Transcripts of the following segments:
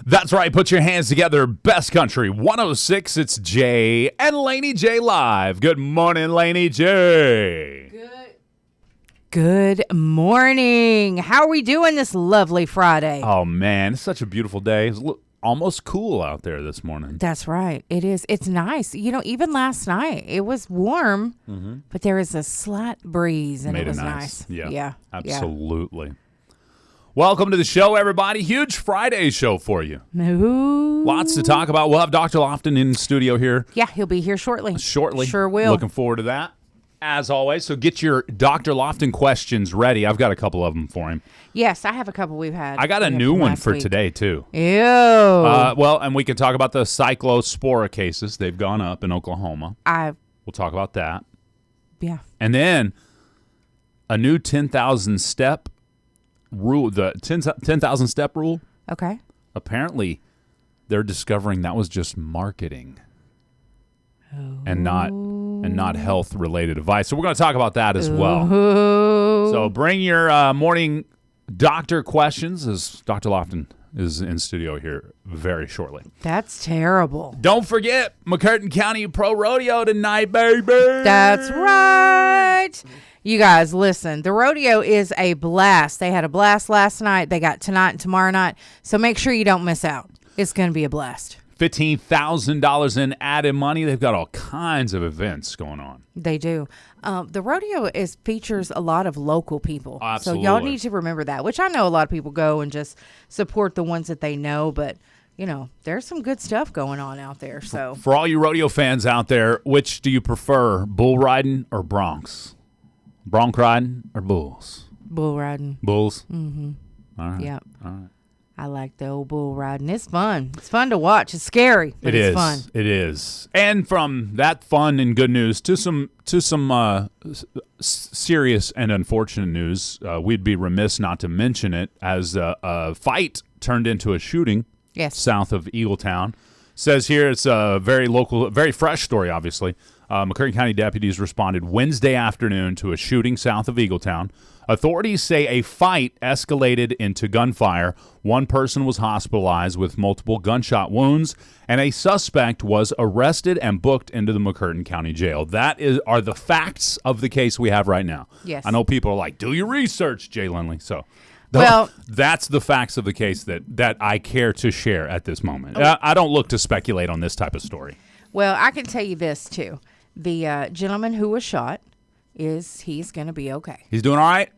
That's right. Put your hands together. Best Country 106. It's Jay and Laney J live. Good morning, Laney J. Good morning. How are we doing this lovely Friday? Oh, man. It's such a beautiful day. It's almost cool out there this morning. That's right. It is. It's nice. You know, even last night, it was warm, but there was a slight breeze, and it was nice. Yeah. Absolutely. Yeah. Welcome to the show, everybody. Huge Friday show for you. Ooh. Lots to talk about. We'll have Dr. Lofton in studio here. Yeah, he'll be here shortly. Sure will. Looking forward to that, as always. So get your Dr. Lofton questions ready. I've got a couple of them for him. Yes, I have a couple we'll had. I got a new one for today, too. Ew. Well, and we can talk about the cyclospora cases. They've gone up in Oklahoma. We'll talk about that. Yeah. And then a new 10,000 step rule, the 10,000 step rule. Okay. Apparently, they're discovering that was just marketing and not health related advice. So we're going to talk about that as well. So bring your morning doctor questions, as Dr. Lofton is in studio here very shortly. That's terrible. Don't forget McCurtain County Pro Rodeo tonight, baby. That's right. You guys, listen, the rodeo is a blast. They had a blast last night. They got tonight and tomorrow night. So make sure you don't miss out. It's going to be a blast. $15,000 in added money. They've got all kinds of events going on. They do. The rodeo features a lot of local people. Absolutely. So y'all need to remember that, which I know a lot of people go and just support the ones that they know. But, you know, there's some good stuff going on out there. So for all you rodeo fans out there, which do you prefer, bull riding or broncs? Bronc riding or bulls? Bull riding. Bulls? Mm-hmm. All right. Yep. All right. I like the old bull riding. It's fun. It's fun to watch. It's scary, but it's fun. It is. And from that fun and good news to some serious and unfortunate news, we'd be remiss not to mention it, as a fight turned into a shooting south of Eagletown. Says here it's a very local, very fresh story, obviously. McCurtain County deputies responded Wednesday afternoon to a shooting south of Eagletown. Authorities say a fight escalated into gunfire. One person was hospitalized with multiple gunshot wounds, and a suspect was arrested and booked into the McCurtain County Jail. That are the facts of the case we have right now. Yes. I know people are like, do your research, Jay Laney. So, that's the facts of the case that I care to share at this moment. I don't look to speculate on this type of story. Well, I can tell you this, too. The gentleman who was shot, he's going to be okay. He's doing all right?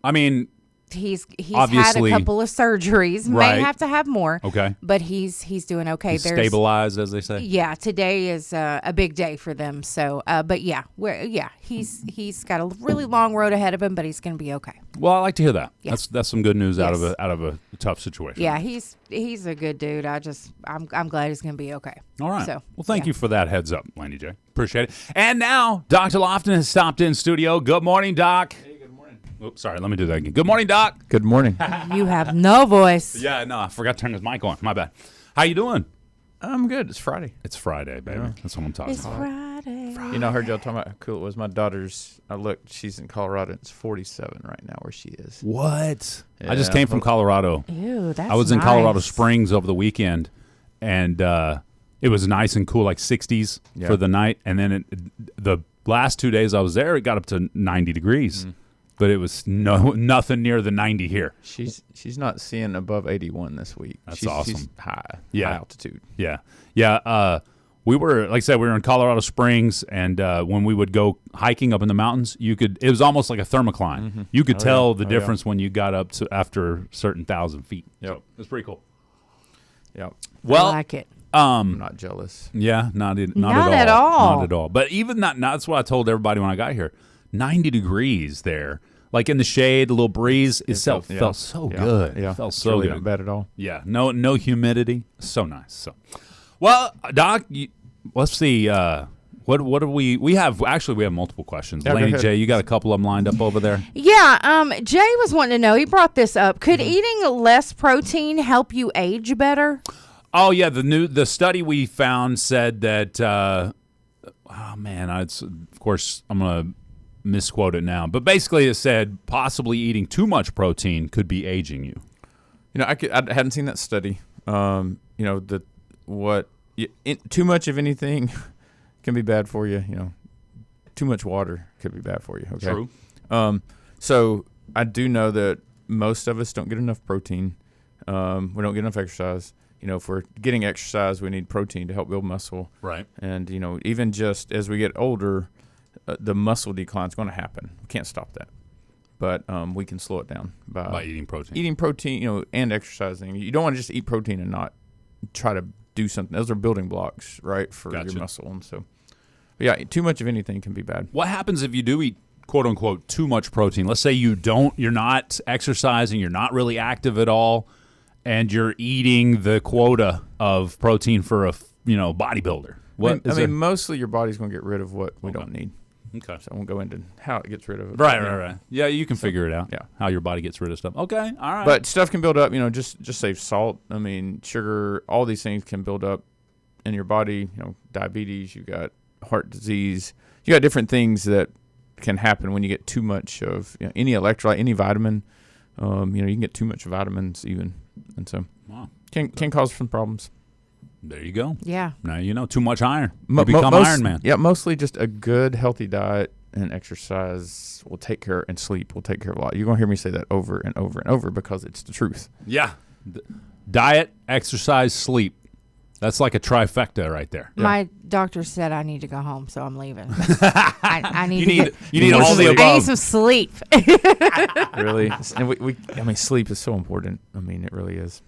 I mean, he's had a couple of surgeries. Right. May have to have more. Okay. But he's doing okay. He's stabilized, as they say. Yeah, today is a big day for them. So, but he's got a really long road ahead of him, but he's going to be okay. Well, I like to hear that. Yes. That's some good news out of a tough situation. Yeah, he's a good dude. I'm glad he's going to be okay. All right. So, well, thank you for that heads up, Laney J. Appreciate it. And now, Dr. Lofton has stopped in studio. Good morning, Doc. Hey, good morning. Oops, sorry. Let me do that again. Good morning, Doc. Good morning. You have no voice. Yeah, no, I forgot to turn his mic on. My bad. How you doing? I'm good. It's Friday. It's Friday, baby. Yeah. That's what I'm talking about. Friday. You know, I heard y'all talking about how cool it was. My daughter's, I looked, she's in Colorado. It's 47 right now where she is. What? Yeah, I just came from Colorado. Ew, that's I was in nice. Colorado Springs over the weekend, and it was nice and cool, like 60s for the night. And then the last 2 days I was there, it got up to 90 degrees. But it was nothing near the 90 here. She's not seeing above 81 this week. That's awesome. She's high altitude. Yeah. We were, like I said, we were in Colorado Springs, and when we would go hiking up in the mountains, it was almost like a thermocline. Mm-hmm. You could tell the difference when you got up to after a certain 1,000 feet. Yep. So it was pretty cool. Yep. Well, I like it. I'm not jealous. Yeah, not at all. Not at all. But even that's what I told everybody when I got here. 90 degrees there. Like in the shade, a little breeze. It felt so good. Yeah. It felt so really good. Not bad at all. Yeah. No humidity. So nice. So, well, Doc, let's see. What do we have? Actually, we have multiple questions. Yeah, Laney J, you got a couple of them lined up over there? Yeah. Jay was wanting to know. He brought this up. Could eating less protein help you age better? Oh yeah. The study we found said that. Of course, I'm gonna misquote it now, but basically it said possibly eating too much protein could be aging you. You know, I hadn't seen that study. Too much of anything can be bad for you. Too much water could be bad for you. Okay. True. So I do know that most of us don't get enough protein. We don't get enough exercise. If we're getting exercise, we need protein to help build muscle. Right. And, even just as we get older, the muscle decline is going to happen. We can't stop that. But we can slow it down by eating protein. Eating protein, and exercising. You don't want to just eat protein and not try to do something. Those are building blocks, right, for your muscle. And so, too much of anything can be bad. What happens if you do eat, quote unquote, too much protein? Let's say you're not exercising, you're not really active at all, and you're eating the quota of protein for a bodybuilder. Mostly your body's going to get rid of what we don't need. Okay. So I won't go into how it gets rid of it. Right. Yeah, you can figure it out. Yeah. How your body gets rid of stuff. Okay. All right. But stuff can build up, just say salt. Sugar, all these things can build up in your body. Diabetes, you got heart disease. You got different things that can happen when you get too much of any electrolyte, any vitamin. You can get too much vitamins even. And so can cause some problems. There you go. Yeah. Now too much iron. You become Iron Man. Yeah, mostly just a good, healthy diet and exercise will take care, and sleep will take care of a lot. You're going to hear me say that over and over and over because it's the truth. Yeah. Diet, exercise, sleep. That's like a trifecta right there. Yeah. My doctor said I need to go home, so I'm leaving. I need you need all the above. I need some sleep. Really? And sleep is so important. It really is.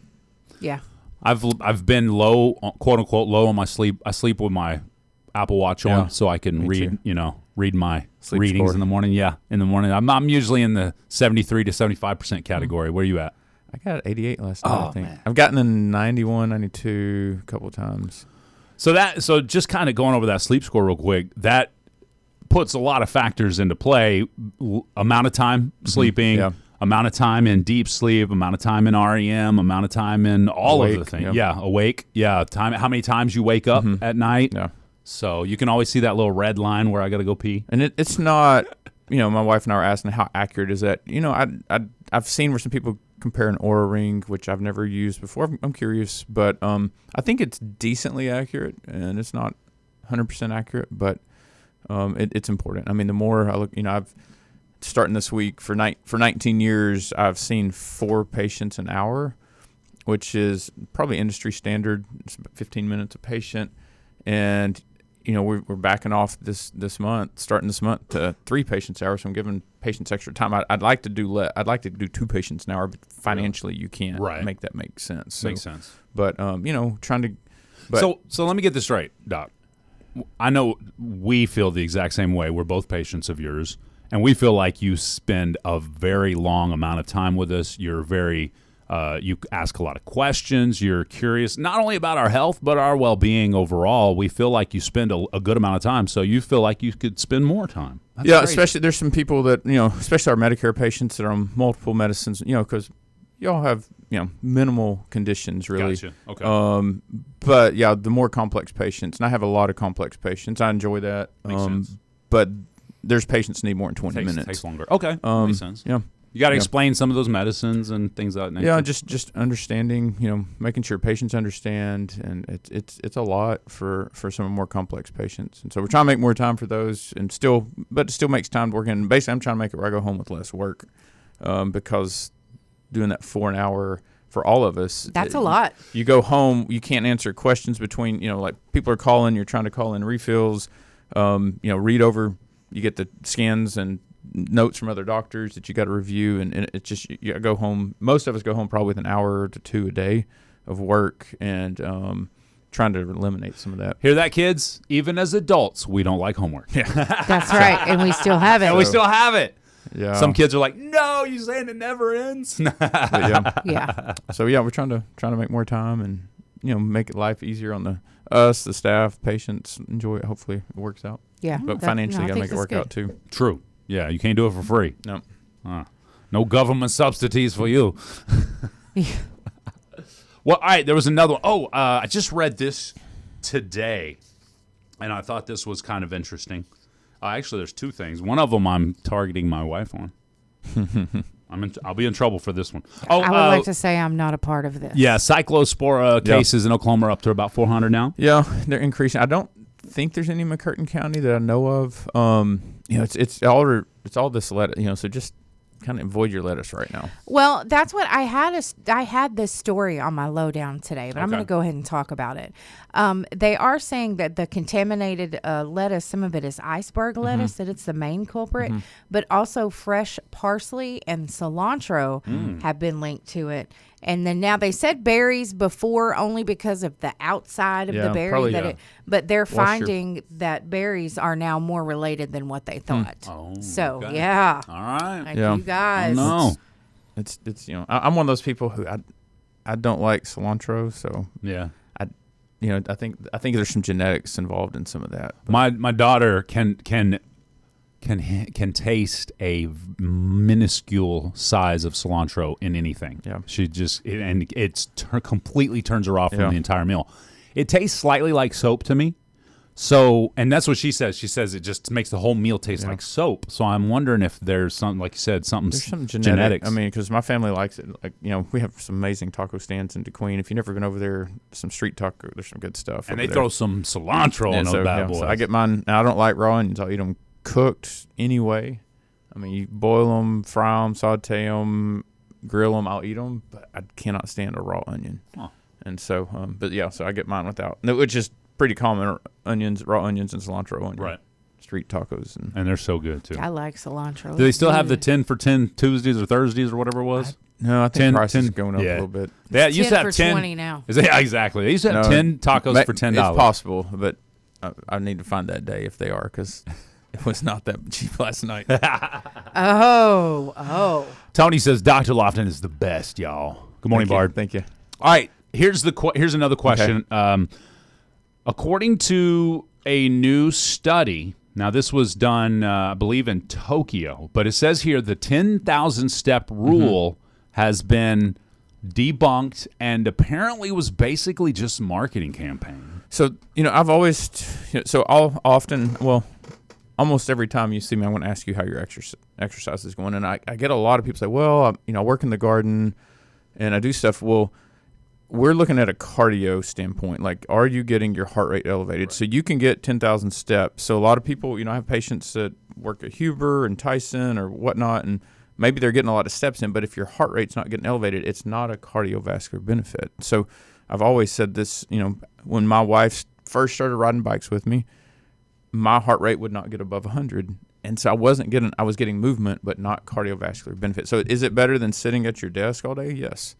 Yeah. I've been low, quote unquote, low on my sleep. I sleep with my Apple Watch on so I can read my sleep readings score in the morning. Yeah, in the morning. I'm usually in the 73 to 75% category. Where are you at? I got 88 last night, I think. Man. I've gotten a 91, 92 a couple of times. So just kind of going over that sleep score real quick, that puts a lot of factors into play. Amount of time sleeping, amount of time in deep sleep, amount of time in REM, amount of time in all of the things. Yep. Yeah, awake. Yeah, time. How many times you wake up at night. Yeah. So you can always see that little red line where I got to go pee. And it's not, my wife and I were asking how accurate is that. I've seen where some people compare an Oura Ring, which I've never used before. I'm curious, but I think it's decently accurate, and it's not 100% accurate, but it's important. The more I look, I've starting this week for 19 years, I've seen 4 patients an hour, which is probably industry standard. It's about 15 minutes a patient, and we're backing off starting this month to 3 patients an hour. So I'm giving patients extra time. I'd like to do I'd like to do 2 patients an hour, but financially you can't make that make sense. So, makes sense. But trying to. But so let me get this straight, Doc. I know we feel the exact same way. We're both patients of yours. And we feel like you spend a very long amount of time with us. You're very, you ask a lot of questions. You're curious, not only about our health, but our well-being overall. We feel like you spend a good amount of time. So you feel like you could spend more time. That's crazy. Especially there's some people that, especially our Medicare patients that are on multiple medicines, because you all have, minimal conditions really. Gotcha. Okay. But the more complex patients, and I have a lot of complex patients. I enjoy that. Makes sense. But there's patients that need more than 20 minutes. Takes longer. Okay. Makes sense. Yeah. You got to explain some of those medicines and things like that. Yeah, just understanding, making sure patients understand, and it's a lot for some more complex patients. And so we're trying to make more time for those, but it still makes time to work in. Basically, I'm trying to make it where I go home with less work, because doing that for an hour for all of us. That's a lot. You go home, you can't answer questions between, like people are calling, you're trying to call in refills, read over. You get the scans and notes from other doctors that you got to review, and it's just you go home. Most of us go home probably with an hour to 2 a day of work, and trying to eliminate some of that. Hear that, kids? Even as adults, we don't like homework. Yeah, that's right, and we still have it. And we still have it. Yeah. Some kids are like, "No, you saying it never ends." Yeah. So we're trying to make more time and make life easier on the staff, patients. Enjoy it. Hopefully it works out. Yeah. But financially, you got to make it work out too. True. Yeah, you can't do it for free. No. No government subsidies for you. Well, all right, there was another one. Oh, I just read this today, and I thought this was kind of interesting. Actually, there's 2 things. One of them I'm targeting my wife on. I'll be in trouble for this one. I would like to say I'm not a part of this. Yeah, cyclospora cases in Oklahoma are up to about 400 now. Yeah, they're increasing. I don't think there's any in McCurtain County that I know of. It's all this lettuce. So just kind of avoid your lettuce right now. Well, that's what I had. I had this story on my lowdown today, but I'm going to go ahead and talk about it. They are saying that the contaminated lettuce, some of it is iceberg lettuce, that it's the main culprit, but also fresh parsley and cilantro have been linked to it. And then now they said berries before only because of the outside of the berry. Probably, but they're finding that berries are now more related than what they thought. So, yeah. All right. Like you guys. Oh, no. It's I'm one of those people who I don't like cilantro, so yeah. I think there's some genetics involved in some of that. My daughter can taste a minuscule size of cilantro in anything. Yeah. She just completely turns her off from the entire meal. It tastes slightly like soap to me. So, and that's what she says. She says it just makes the whole meal taste like soap. So I'm wondering if there's something, like you said, there's some genetics. I mean, because my family likes it. Like, we have some amazing taco stands in DeQueen. If you've never been over there, some street taco, there's some good stuff. And they throw some cilantro on those bad boys. So I get mine. Now, I don't like raw onions. I'll eat them cooked anyway. I mean, you boil them, fry them, saute them, grill them. I'll eat them, but I cannot stand a raw onion. Huh. And so, so I get mine without, which is pretty common. Raw onions and cilantro on your street tacos. And they're so good, too. I like cilantro. Do they still have the 10 for 10 Tuesdays or Thursdays or whatever it was? No, I think price is going up a little bit. They used to have 10 for 20 now. Exactly. They used to have 10 tacos for $10. It's possible, but I need to find that day if they are, because it was not that cheap last night. Tony says Dr. Lofton is the best, y'all. Good morning, Bard. Thank you. All right, here's another question. Okay. According to a new study, now this was done, I believe, in Tokyo, but it says here the 10,000 step rule has been debunked and apparently was basically just a marketing campaign. So, I've always, almost every time you see me, I'm going to ask you how your exercise is going. And I get a lot of people say, well, I work in the garden and I do stuff. Well, we're looking at a cardio standpoint. Like, are you getting your heart rate elevated? Right. So you can get 10,000 steps. So a lot of people, I have patients that work at Huber and Tyson or whatnot, and maybe they're getting a lot of steps in, but if your heart rate's not getting elevated, it's not a cardiovascular benefit. So I've always said this, when my wife first started riding bikes with me, my heart rate would not get above 100. And so I was getting movement, but not cardiovascular benefit. So is it better than sitting at your desk all day? Yes.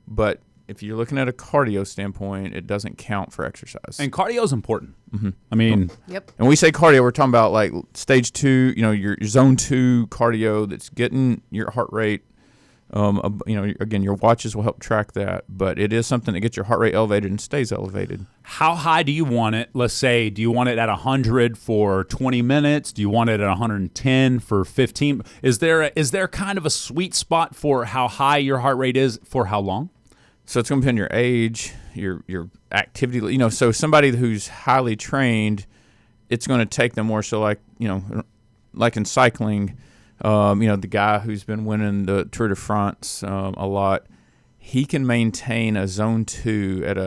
But if you're looking at a cardio standpoint, it doesn't count for exercise. And cardio is important. Mm-hmm. I mean, yep. And we say cardio, we're talking about like stage 2, your zone 2 cardio that's getting your heart rate. Again, your watches will help track that, but it is something that gets your heart rate elevated and stays elevated. How high do you want it? Let's say, do you want it at 100 for 20 minutes? Do you want it at 110 for 15? Is there kind of a sweet spot for how high your heart rate is for how long? So it's going to depend on your age, your activity. So somebody who's highly trained, it's going to take them more. So like in cycling, the guy who's been winning the Tour de France a lot, he can maintain a zone 2 at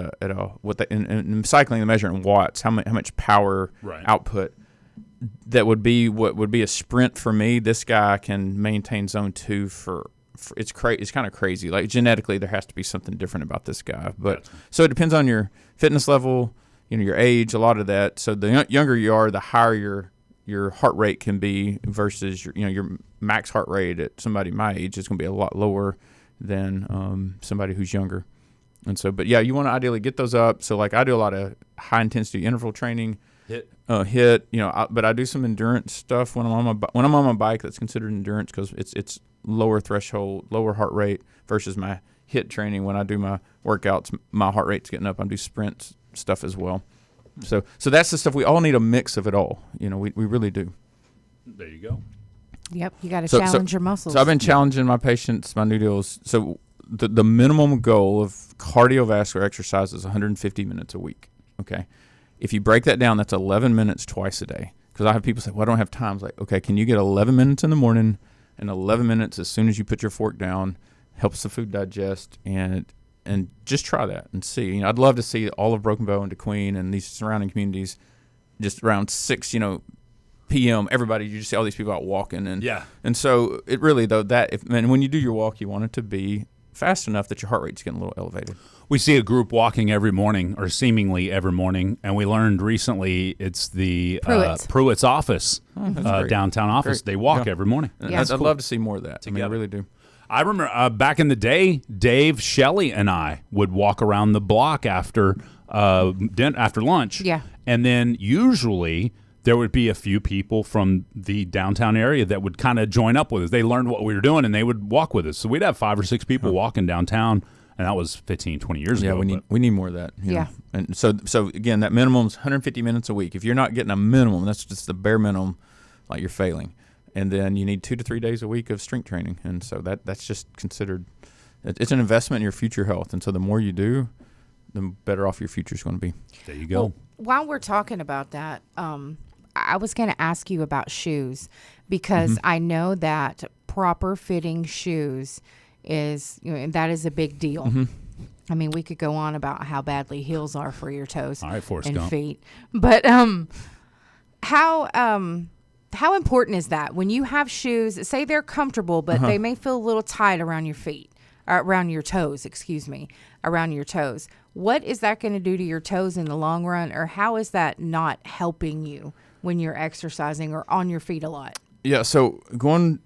in cycling, they measure in watts, how much power output. That would be what would be a sprint for me. This guy can maintain zone 2 for it's kind of crazy. Like genetically, there has to be something different about this guy. But so it depends on your fitness level, your age, a lot of that. So the younger you are, the higher your heart rate can be versus your max heart rate at somebody my age is going to be a lot lower than somebody who's younger. And so, but yeah, you want to ideally get those up. So like I do a lot of high intensity interval training, but I do some endurance stuff when I'm on my bike. That's considered endurance because it's lower threshold, lower heart rate versus my HIIT training. When I do my workouts, my heart rate's getting up. I do sprint stuff as well. So that's the stuff. We all need a mix of it all. We really do. There you go. Yep, you got to challenge your muscles. So I've been challenging my patients, my new deals. So the minimum goal of cardiovascular exercise is 150 minutes a week. Okay, if you break that down, that's 11 minutes twice a day. Because I have people say, "Well, I don't have time." It's like, okay, can you get 11 minutes in the morning, in 11 minutes as soon as you put your fork down. Helps the food digest, and just try that and see. You know, I'd love to see all of Broken Bow and DeQueen and these surrounding communities just around 6, p.m. Everybody, you just see all these people out walking, and so it really and when you do your walk, you want it to be fast enough that your heart rate's getting a little elevated. We see a group walking every morning, or seemingly every morning, and we learned recently it's the Pruitt's office, downtown office. Great. They walk every morning. I'd love to see more of that. I really do. I remember back in the day, Dave, Shelley, and I would walk around the block after lunch. Yeah. And then usually there would be a few people from the downtown area that would kind of join up with us. They learned what we were doing, and they would walk with us. So we'd have 5 or 6 people walking downtown, and that was 15, 20 years ago. Yeah, we need more of that. Yeah. And so again, that minimum is 150 minutes a week. If you're not getting a minimum, that's just the bare minimum, like you're failing. And then you need 2 to 3 days a week of strength training. And so that's just considered – it's an investment in your future health. And so the more you do, the better off your future is going to be. There you go. Well, while we're talking about that, I was going to ask you about shoes because I know that proper fitting shoes is that is a big deal. Mm-hmm. I mean, we could go on about how badly heels are for your toes and feet. But how important is that when you have shoes, say they're comfortable, but they may feel a little tight around your feet, around your toes, around your toes. What is that going to do to your toes in the long run, or how is that not helping you when you're exercising or on your feet a lot? Yeah, so going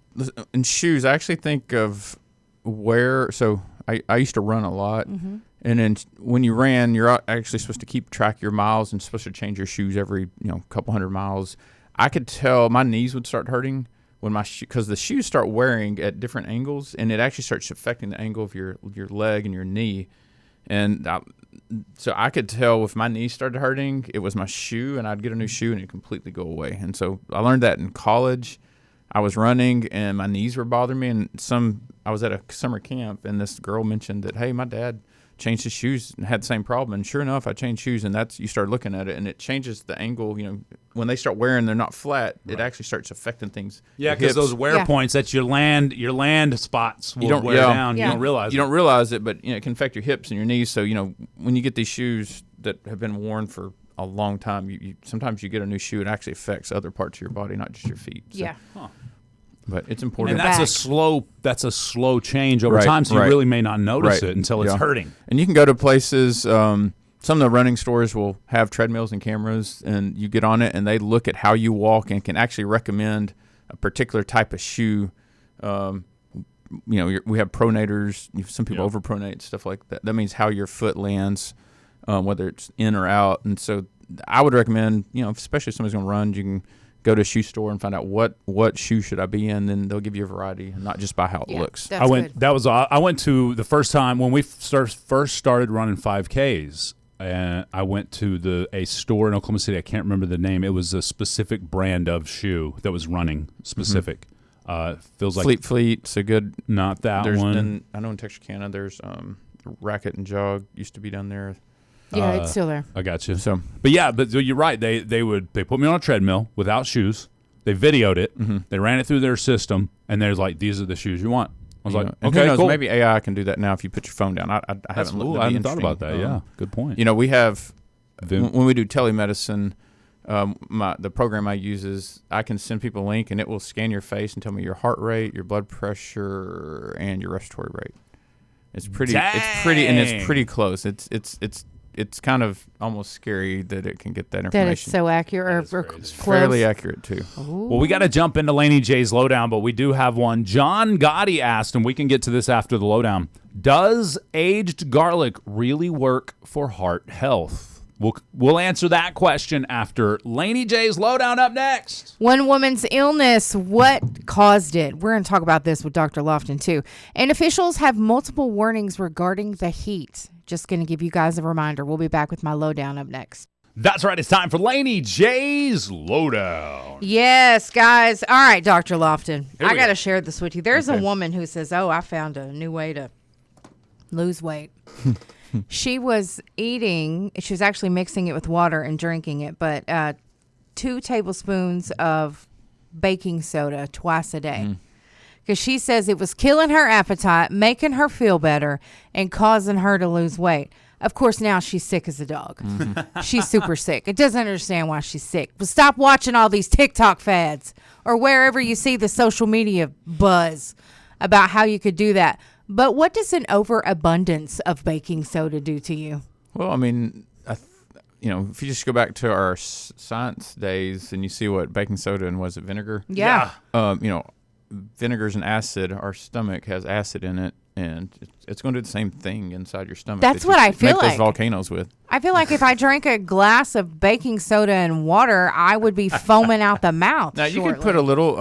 in shoes, I actually think of so I used to run a lot. Mm-hmm. And then when you ran, you're actually supposed to keep track of your miles and supposed to change your shoes every couple hundred miles. I could tell my knees would start hurting when because the shoes start wearing at different angles, and it actually starts affecting the angle of your leg and your knee. And so I could tell if my knees started hurting, it was my shoe, and I'd get a new shoe and it'd completely go away. And so I learned that in college. I was running and my knees were bothering me, and I was at a summer camp, and this girl mentioned that, hey, my dad changed his shoes and had the same problem. And sure enough, I changed shoes, and you start looking at it, and it changes the angle. When they start wearing, they're not flat. Right. It actually starts affecting things. Yeah, because those wear points, that's your land spots will wear down. Yeah. You don't realize it. You don't realize it, but it can affect your hips and your knees. So when you get these shoes that have been worn for a long time, you sometimes you get a new shoe, it actually affects other parts of your body, not just your feet. So. Yeah. Huh. But it's important. And that's a slow change over time, so you really may not notice it until it's hurting. And you can go to places, some of the running stores will have treadmills and cameras, and you get on it, and they look at how you walk and can actually recommend a particular type of shoe. We have pronators. Some people overpronate, stuff like that. That means how your foot lands, whether it's in or out. And so I would recommend, especially if somebody's going to run, you can go to a shoe store and find out what shoe should I be in, and they'll give you a variety, and not just by how it looks. I went to the first time when we first started running 5Ks, and I went to a store in Oklahoma City. I can't remember the name. It was a specific brand of shoe that was running specific. Mm-hmm. Feels like Fleet's a good. Not that one. I know in Texarkana there's Racket and Jog used to be down there. Yeah, it's still there. I got you. But you're right. They put me on a treadmill without shoes. They videoed it. Mm-hmm. They ran it through their system, and they're like, "These are the shoes you want." I was like, "Okay, who knows, cool." Maybe AI can do that now if you put your phone down. I haven't looked. I hadn't thought about that. Yeah, good point. We have when we do telemedicine. The program I use is I can send people a link, and it will scan your face and tell me your heart rate, your blood pressure, and your respiratory rate. It's pretty. Dang. It's pretty close. It's kind of almost scary that it can get that information. That it's so accurate or close. Fairly accurate, too. Ooh. Well, we got to jump into Laney J's Lowdown, but we do have one. John Gotti asked, and we can get to this after the Lowdown, does aged garlic really work for heart health? We'll answer that question after Laney J's Lowdown up next. One woman's illness, what caused it? We're going to talk about this with Dr. Lofton, too. And officials have multiple warnings regarding the heat. Just going to give you guys a reminder. We'll be back with my Lowdown up next. That's right. It's time for Laney J's Lowdown. Yes, guys. All right, Dr. Lofton. I got to share this with you. There's a woman who says, I found a new way to lose weight. She was actually mixing it with water and drinking it, but 2 tablespoons of baking soda twice a day. because she says it was killing her appetite, making her feel better, and causing her to lose weight. Of course, now she's sick as a dog. Mm-hmm. She's super sick. It doesn't understand why she's sick. But stop watching all these TikTok fads or wherever you see the social media buzz about how you could do that. But what does an overabundance of baking soda do to you? Well, I mean, if you just go back to our science days and you see what baking soda and was it vinegar? Yeah. Vinegar's an acid. Our stomach has acid in it, and it's going to do the same thing inside your stomach. That's what I feel like. Make those volcanoes with. I feel like if I drank a glass of baking soda and water, I would be foaming out the mouth. Now, you can put a little,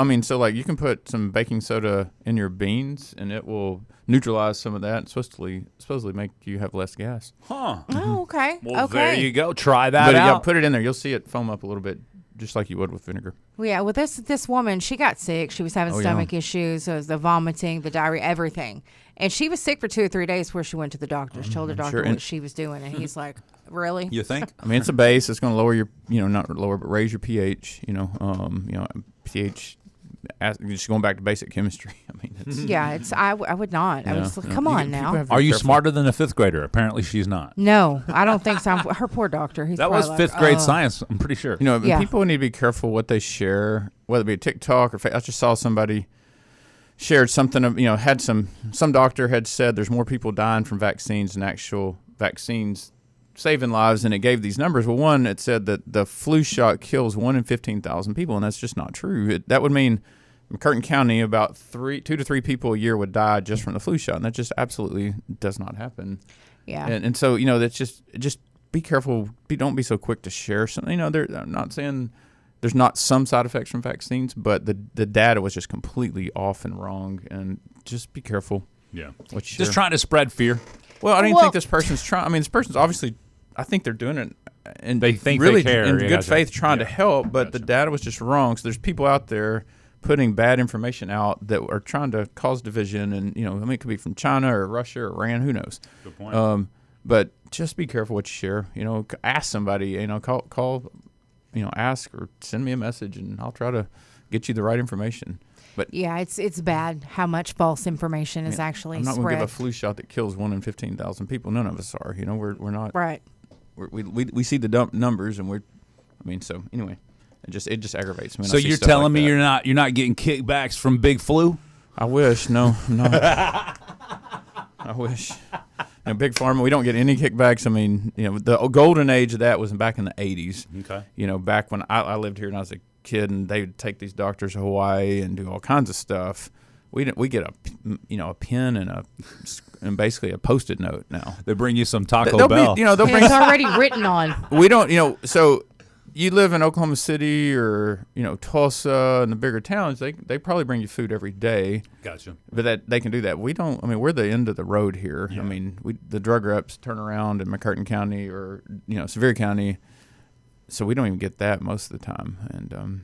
you can put some baking soda in your beans, and it will neutralize some of that. It's supposedly make you have less gas. Huh. Oh, okay. Well, okay. there you go. Try that out. Yeah, put it in there. You'll see it foam up a little bit, just like you would with vinegar. Well, yeah, well, this woman, she got sick. She was having stomach issues. So it was the vomiting, the diarrhea, everything. And she was sick for 2 or 3 days before she went to the doctor. She told her doctor what she was doing. And he's like, really? You think? It's a base. It's going to lower your, not lower, but raise your pH, pH. Just going back to basic chemistry. I would not. I was like, come on now. Are you smarter than a 5th grader? Apparently she's not. No, I don't think so. Her poor doctor. That was 5th grade science, I'm pretty sure. People need to be careful what they share, whether it be TikTok or I just saw somebody shared something of, had some doctor had said there's more people dying from vaccines than actual vaccines saving lives, and it gave these numbers. Well, one, it said that the flu shot kills 1 in 15,000 people, and that's just not true. That would mean McCurtain County, about 2 to 3 people a year would die just from the flu shot, and that just absolutely does not happen. Yeah. And so, that's just be careful. Don't be so quick to share something. I'm not saying there's not some side effects from vaccines, but the data was just completely off and wrong, and just be careful. Yeah. Just trying to spread fear. Well, I don't even think this person's trying. This person's obviously, I think they're doing it, and they think really they care. In good faith trying to help, but the data was just wrong. So there's people out there putting bad information out that are trying to cause division, and it could be from China or Russia or Iran, who knows. Good point. But just be careful what you share. Ask somebody. Call. Ask or send me a message, and I'll try to get you the right information. But yeah, it's bad how much false information is actually spread. I'm not going to give a flu shot that kills 1 in 15,000 people. None of us are. We're not. Right. We see the numbers, and so anyway, it just aggravates me. So you're telling me you're not getting kickbacks from Big Flu? I wish. No. I wish. Big Pharma, we don't get any kickbacks. The golden age of that was back in the 80s. Okay. Back when I lived here and I was a kid, and they would take these doctors to Hawaii and do all kinds of stuff. We get a pen and basically a Post-it note now. They bring you some Taco Bell. They'll bring it's already written on. We don't. So you live in Oklahoma City or Tulsa and the bigger towns, they probably bring you food every day. Gotcha. But that they can do that. We don't. We're the end of the road here. Yeah. The drug reps turn around in McCurtain County or Sevier County, so we don't even get that most of the time. And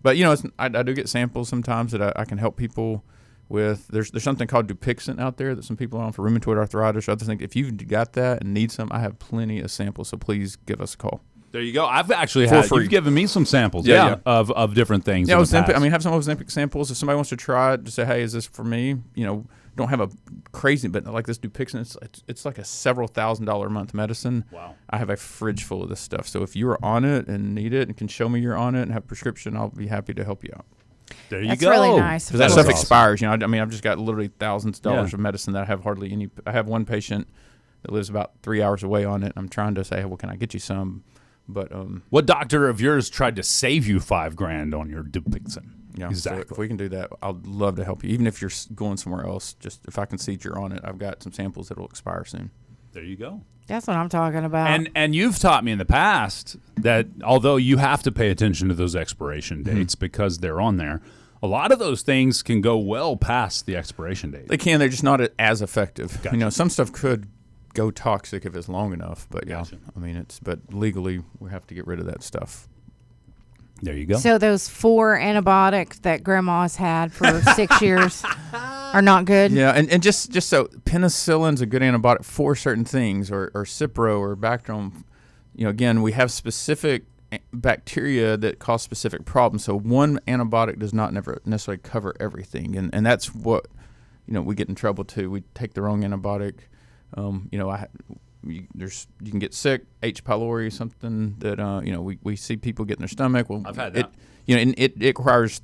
but I do get samples sometimes that I can help people with. There's something called Dupixent out there that some people are on for rheumatoid arthritis or other things. If you've got that and need some, I have plenty of samples. So please give us a call. There you go. I've actually you've given me some samples of different things. Yeah, Ozempic. Have some Ozempic samples. If somebody wants to try it, just say, hey, is this for me? Don't have a crazy, but like this Dupixent, it's like a several $1,000 a month medicine. Wow. I have a fridge full of this stuff. So if you're on it and need it and can show me you're on it and have a prescription, I'll be happy to help you out. There you That's go. That's really nice. Because that stuff expires. I've just got literally thousands of dollars of medicine that I have hardly any. I have one patient that lives about 3 hours away on it. I'm trying to say, well, can I get you some? But what doctor of yours tried to save you $5,000 on your Dupixent? Yeah, exactly. So if we can do that, I'd love to help you. Even if you're going somewhere else, just if I can see that you're on it, I've got some samples that will expire soon. There you go. That's what I'm talking about. And you've taught me in the past that although you have to pay attention to those expiration dates because they're on there, a lot of those things can go well past the expiration date. They can. They're just not as effective. Gotcha. Some stuff could go toxic if it's long enough, but Gotcha. but legally we have to get rid of that stuff. There you go. So those 4 antibiotics that grandma's had for 6 years are not good? Yeah, and just so penicillin's a good antibiotic for certain things, or Cipro or Bactrim. Again, we have specific bacteria that cause specific problems. So one antibiotic does not never necessarily cover everything, and that's what we get in trouble too. We take the wrong antibiotic. You can get sick, H. pylori, something that we see people get in their stomach. Well, I've had that. And it requires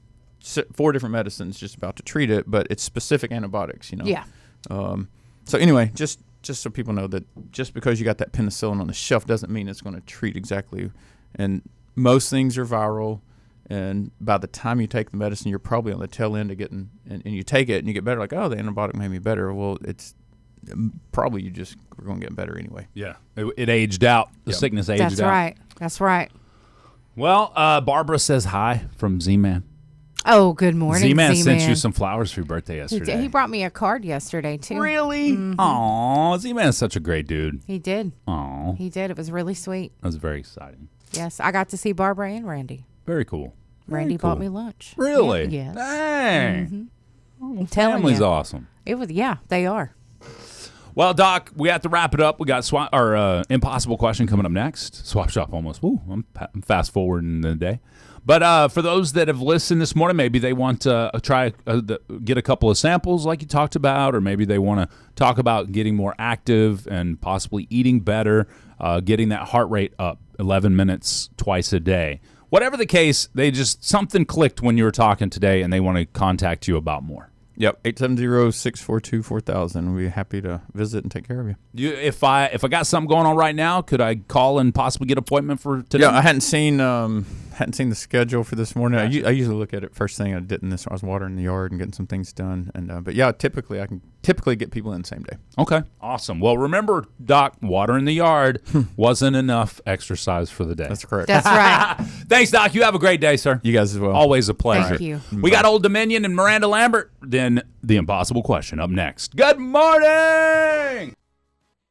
4 different medicines just about to treat it, but it's specific antibiotics. Yeah. So anyway, just so people know that just because you got that penicillin on the shelf doesn't mean it's going to treat exactly. And most things are viral, and by the time you take the medicine, you're probably on the tail end of getting, and you take it and you get better. Like, oh, the antibiotic made me better. Well, it's probably you just were going to get better anyway. Yeah, it aged out. The sickness aged out. That's right. Well, Barbara says hi from Z-Man. Oh, good morning, Z-Man. Z-Man sent you some flowers for your birthday yesterday. He brought me a card yesterday, too. Really? Mm-hmm. Aw, Z-Man is such a great dude. He did. Aw. He did. It was really sweet. That was very exciting. Yes, I got to see Barbara and Randy. Very cool. Randy bought me lunch. Really? Yeah, yes. Dang. Mm-hmm. I'm telling family's you. Awesome. They are. Well, Doc, we have to wrap it up. We got our impossible question coming up next. Swap shop almost. Woo, I'm fast forwarding the day. But for those that have listened this morning, maybe they want to get a couple of samples like you talked about, or maybe they want to talk about getting more active and possibly eating better, getting that heart rate up 11 minutes twice a day. Whatever the case, something clicked when you were talking today, and they want to contact you about more. Yep, 870-642-4000. We'll be happy to visit and take care of you. If I got something going on right now, could I call and possibly get an appointment for today? Yeah, I hadn't seen the schedule for this morning. Gotcha. I usually look at it first thing. I didn't. I was watering the yard and getting some things done. But yeah, typically I can get people in the same day. Okay, awesome. Well, remember, Doc, watering the yard wasn't enough exercise for the day. That's correct. That's right. Thanks, Doc. You have a great day, sir. You guys as well. Always a pleasure. Thank you. We got Old Dominion and Miranda Lambert. Then the impossible question up next. Good morning.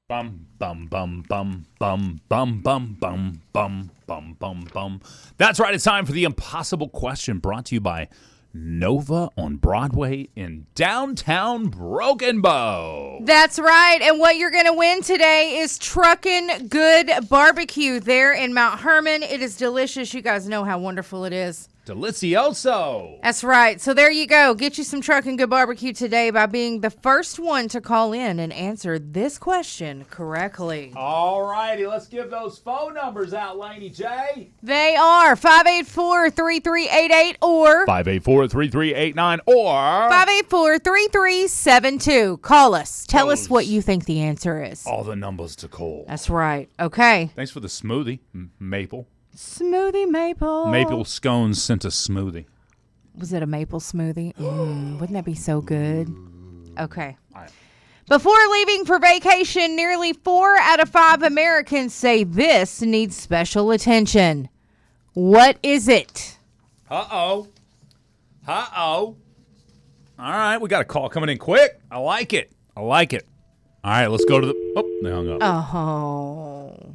Bum bum bum bum bum bum bum bum bum bum bum bum. That's right. It's time for the impossible question, brought to you by Nova on Broadway in downtown Broken Bow. That's right. And what you're going to win today is Truckin' Good Barbecue there in Mount Herman. It is delicious. You guys know how wonderful it is. Delicioso. That's right. So there you go. Get you some Truckin' Good Barbecue today by being the first one to call in and answer this question correctly. All righty. Let's give those phone numbers out, Laney J. They are 584-3388 or 584-3389 or 584-3372. Call us. Tell us what you think the answer is. All the numbers to call. That's right. Okay. Thanks for the smoothie, Maple. Smoothie maple. Maple scones sent a smoothie. Was it a maple smoothie? Wouldn't that be so good? Okay. Right. Before leaving for vacation, nearly 4 out of 5 Americans say this needs special attention. What is it? Uh-oh. All right, we got a call coming in quick. I like it. All right, let's go to the... Oh, they hung up. Oh.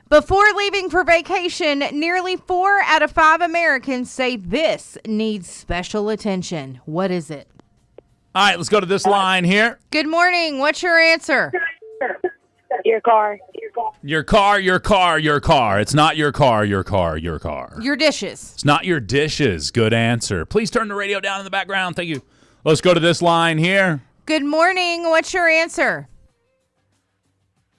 Before leaving for vacation, nearly 4 out of 5 Americans say this needs special attention. What is it? All right, let's go to this line here. Good morning. What's your answer? Your car. Your car. It's not your car. Your dishes. It's not your dishes. Good answer. Please turn the radio down in the background. Thank you. Let's go to this line here. Good morning. What's your answer?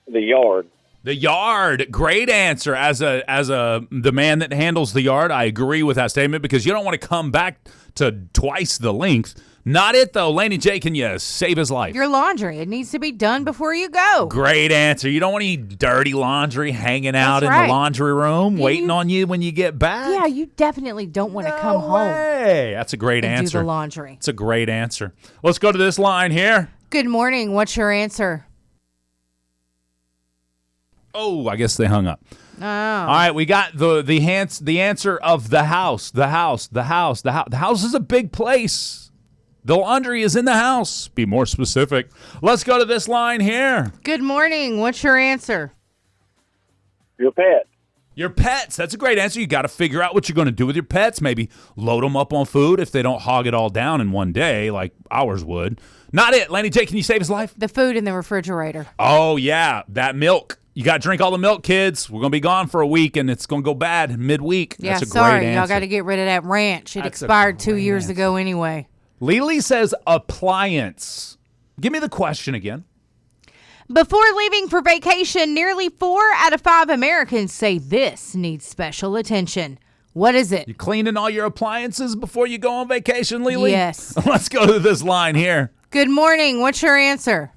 The yard. The yard, great answer. As the man that handles the yard, I agree with that statement because you don't want to come back to twice the length. Not it though, Laney J. Can you save his life? Your laundry, it needs to be done before you go. Great answer. You don't want any dirty laundry hanging out in the laundry room, waiting on you when you get back. Yeah, you definitely don't want to come home. That's a great answer. Do the laundry. It's a great answer. Let's go to this line here. Good morning. What's your answer? Oh, I guess they hung up. Oh. All right, we got the answer of the house. The house is a big place. The laundry is in the house. Be more specific. Let's go to this line here. Good morning. What's your answer? Your pet. Your pets. That's a great answer. You got to figure out what you're going to do with your pets. Maybe load them up on food if they don't hog it all down in one day like ours would. Not it. Laney J, can you save his life? The food in the refrigerator. Oh, yeah. That milk. You got to drink all the milk, kids. We're going to be gone for a week, and it's going to go bad midweek. Yeah, That's a sorry. great answer. Y'all got to get rid of that ranch. It expired 2 years ago anyway. Lily says appliance. Give me the question again. Before leaving for vacation, nearly 4 out of 5 Americans say this needs special attention. What is it? You cleaning all your appliances before you go on vacation, Lily? Yes. Let's go to this line here. Good morning. What's your answer?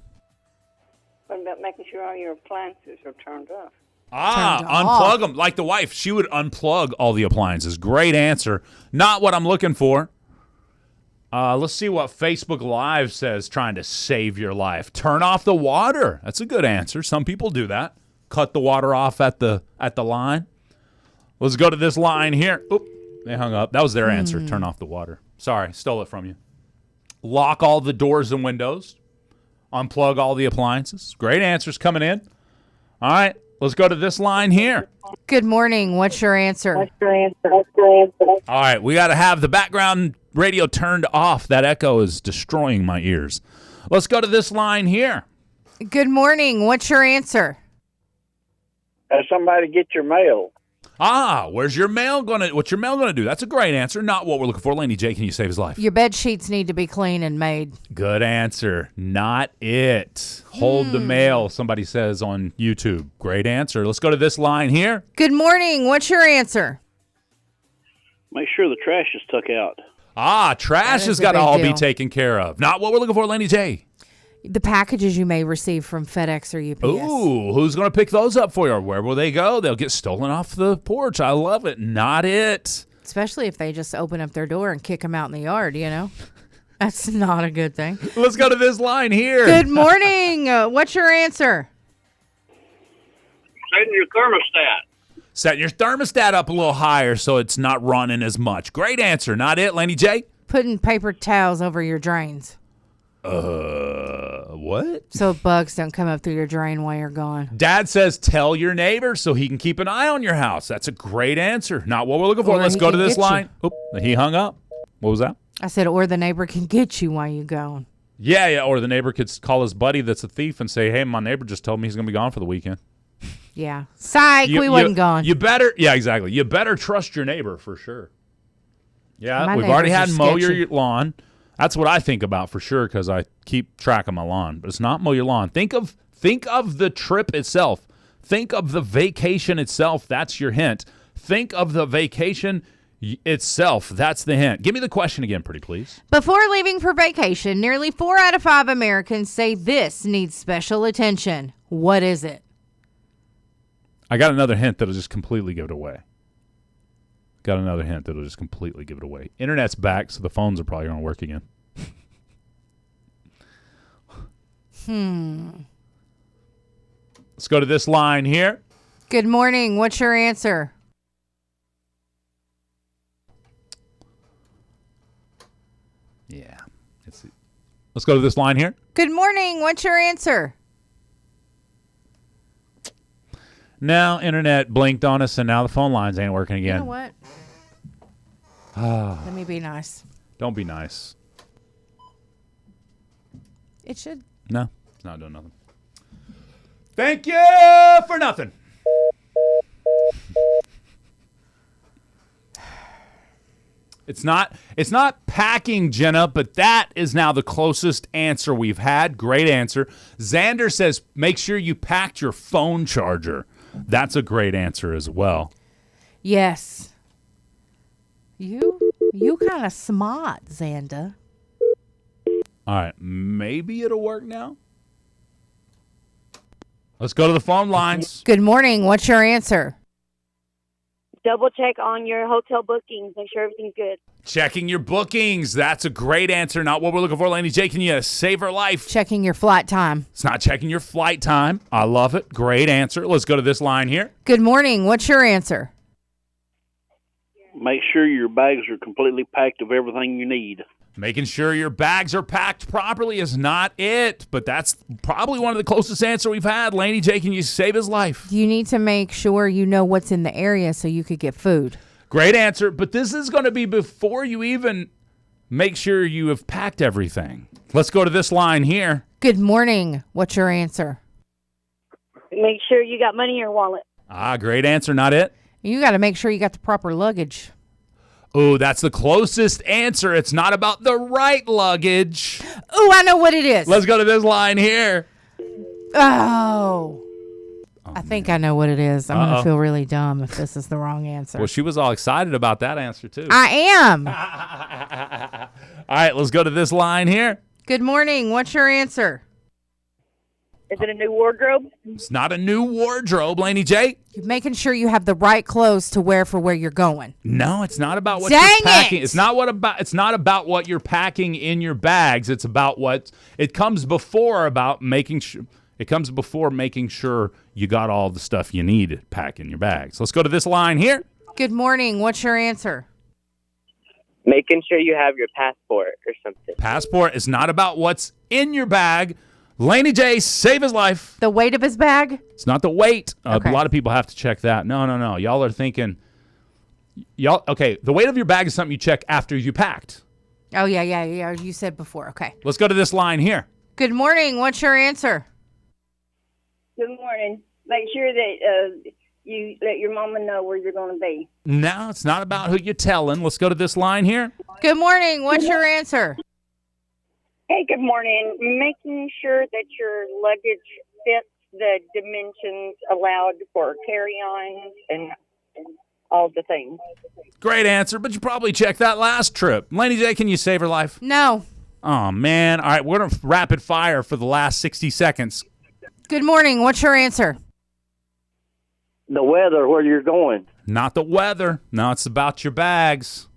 What about making sure all your appliances are turned off? Unplug them. Like the wife, she would unplug all the appliances. Great answer. Not what I'm looking for. Let's see what Facebook Live says trying to save your life. Turn off the water. That's a good answer. Some people do that. Cut the water off at the line. Let's go to this line here. Oop, they hung up. That was their answer. Turn off the water. Sorry, stole it from you. Lock all the doors and windows. Unplug all the appliances. Great answers coming in. All right, let's go to this line here. Good morning. What's your answer? All right, we got to have the background radio turned off. That echo is destroying my ears. Let's go to this line here. Good morning. What's your answer? Have somebody get your mail. What's your mail gonna do? That's a great answer. Not what we're looking for. Laney J, can you save his life? Your bed sheets need to be clean and made. Good answer. Not it. Hold the mail, somebody says on YouTube. Great answer. Let's go to this line here. Good morning. What's your answer? Make sure the trash is took out. Trash has got to all be taken care of. Not what we're looking for, Laney J. The packages you may receive from FedEx or UPS. Ooh, who's going to pick those up for you? Where will they go? They'll get stolen off the porch. I love it. Not it. Especially if they just open up their door and kick them out in the yard, you know? That's not a good thing. Let's go to this line here. Good morning. What's your answer? Setting your thermostat. Setting your thermostat up a little higher so it's not running as much. Great answer. Not it, Laney J? Putting paper towels over your drains. What? So bugs don't come up through your drain while you're gone. Dad says tell your neighbor so he can keep an eye on your house. That's a great answer. Not what we're looking for. Or Let's he go to can this get line. Oop, he hung up. What was that? I said, or the neighbor can get you while you're gone. Yeah. Or the neighbor could call his buddy that's a thief and say, hey, my neighbor just told me he's going to be gone for the weekend. Yeah. Psych, we wasn't gone. Yeah, exactly. You better trust your neighbor for sure. Yeah, we've already neighbors had are mow your sketchy. lawn. That's what I think about for sure because I keep track of my lawn. But it's not mow your lawn. Think of the trip itself. Think of the vacation itself. That's your hint. Think of the vacation itself. That's the hint. Give me the question again, pretty please. Before leaving for vacation, nearly 4 out of 5 Americans say this needs special attention. What is it? I got another hint that'll just completely give it away. Internet's back, so the phones are probably going to work again. Let's go to this line here. Good morning. What's your answer? Yeah. Let's go to this line here. Good morning. What's your answer? Now, internet blinked on us, and now the phone lines ain't working again. You know what? Let me be nice. Don't be nice. It should. No, it's not doing nothing. Thank you for nothing. It's not packing, Jenna, but that is now the closest answer we've had. Great answer. Xander says, make sure you packed your phone charger. That's a great answer as well. Yes. You kind of smart, Xander. All right, maybe it'll work now. Let's go to the phone lines. Good morning. What's your answer? Double check on your hotel bookings. Make sure everything's good. Checking your bookings. That's a great answer. Not what we're looking for, Laney J. Can you save her life? Checking your flight time. It's not checking your flight time. I love it. Great answer. Let's go to this line here. Good morning. What's your answer? Make sure your bags are completely packed of everything you need. Making sure your bags are packed properly is not it, but that's probably one of the closest answer we've had. Laney J, can you save his life? You need to make sure you know what's in the area so you could get food. Great answer, but this is going to be before you even make sure you have packed everything. Let's go to this line here. Good morning. What's your answer? Make sure you got money in your wallet. Great answer. Not it. You got to make sure you got the proper luggage. Oh, that's the closest answer. It's not about the right luggage. Oh, I know what it is. Let's go to this line here. Oh. I think I know what it is. I'm going to feel really dumb if this is the wrong answer. Well, she was all excited about that answer, too. I am. All right, let's go to this line here. Good morning. What's your answer? Is it a new wardrobe? It's not a new wardrobe, Laney J. You're making sure you have the right clothes to wear for where you're going. No, it's not about what Dang you're packing. it! It's not about what you're packing in your bags. It's about what it comes before about making sure. It comes before making sure you got all the stuff you need to pack in your bags. Let's go to this line here. Good morning. What's your answer? Making sure you have your passport or something. Passport is not about what's in your bag. Laney J, save his life. The weight of his bag? It's not the weight. Okay. A lot of people have to check that. No. Y'all are thinking, okay, the weight of your bag is something you check after you packed. Oh, yeah. You said before. Okay. Let's go to this line here. Good morning. What's your answer? Good morning. Make sure that you let your mama know where you're going to be. No, it's not about who you're telling. Let's go to this line here. Good morning. What's your answer? Hey, good morning. Making sure that your luggage fits the dimensions allowed for carry-ons and all the things. Great answer, but you probably checked that last trip. Laney J, can you save her life? No. Oh, man. All right, we're going to rapid fire for the last 60 seconds. Good morning. What's your answer? The weather, where you're going. Not the weather. No, it's about your bags.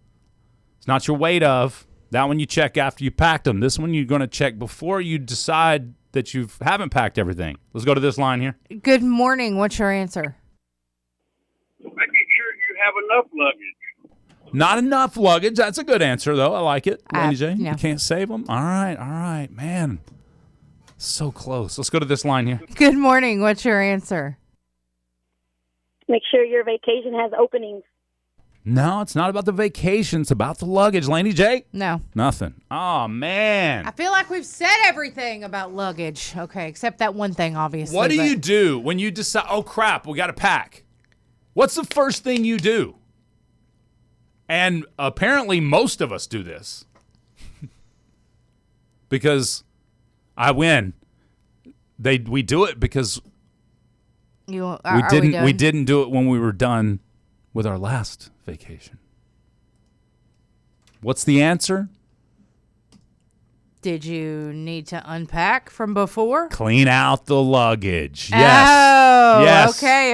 It's not your weight of. That one you check after you packed them. This one you're going to check before you decide that you haven't packed everything. Let's go to this line here. Good morning. What's your answer? Making sure you have enough luggage. Not enough luggage. That's a good answer, though. I like it. Laney J, yeah. You can't save them? All right. Man, so close. Let's go to this line here. Good morning. What's your answer? Make sure your vacation has openings. No, it's not about the vacation. It's about the luggage. Laney J? No. Nothing. Oh, man. I feel like we've said everything about luggage. Okay, except that one thing, obviously. What do you do when you decide, oh, crap, we got to pack? What's the first thing you do? And apparently most of us do this. Because I win. We do it because we didn't do it when we were done with our last vacation. What's the answer? Did you need to unpack from before? Clean out the luggage. Yes. Oh, yes. Okay.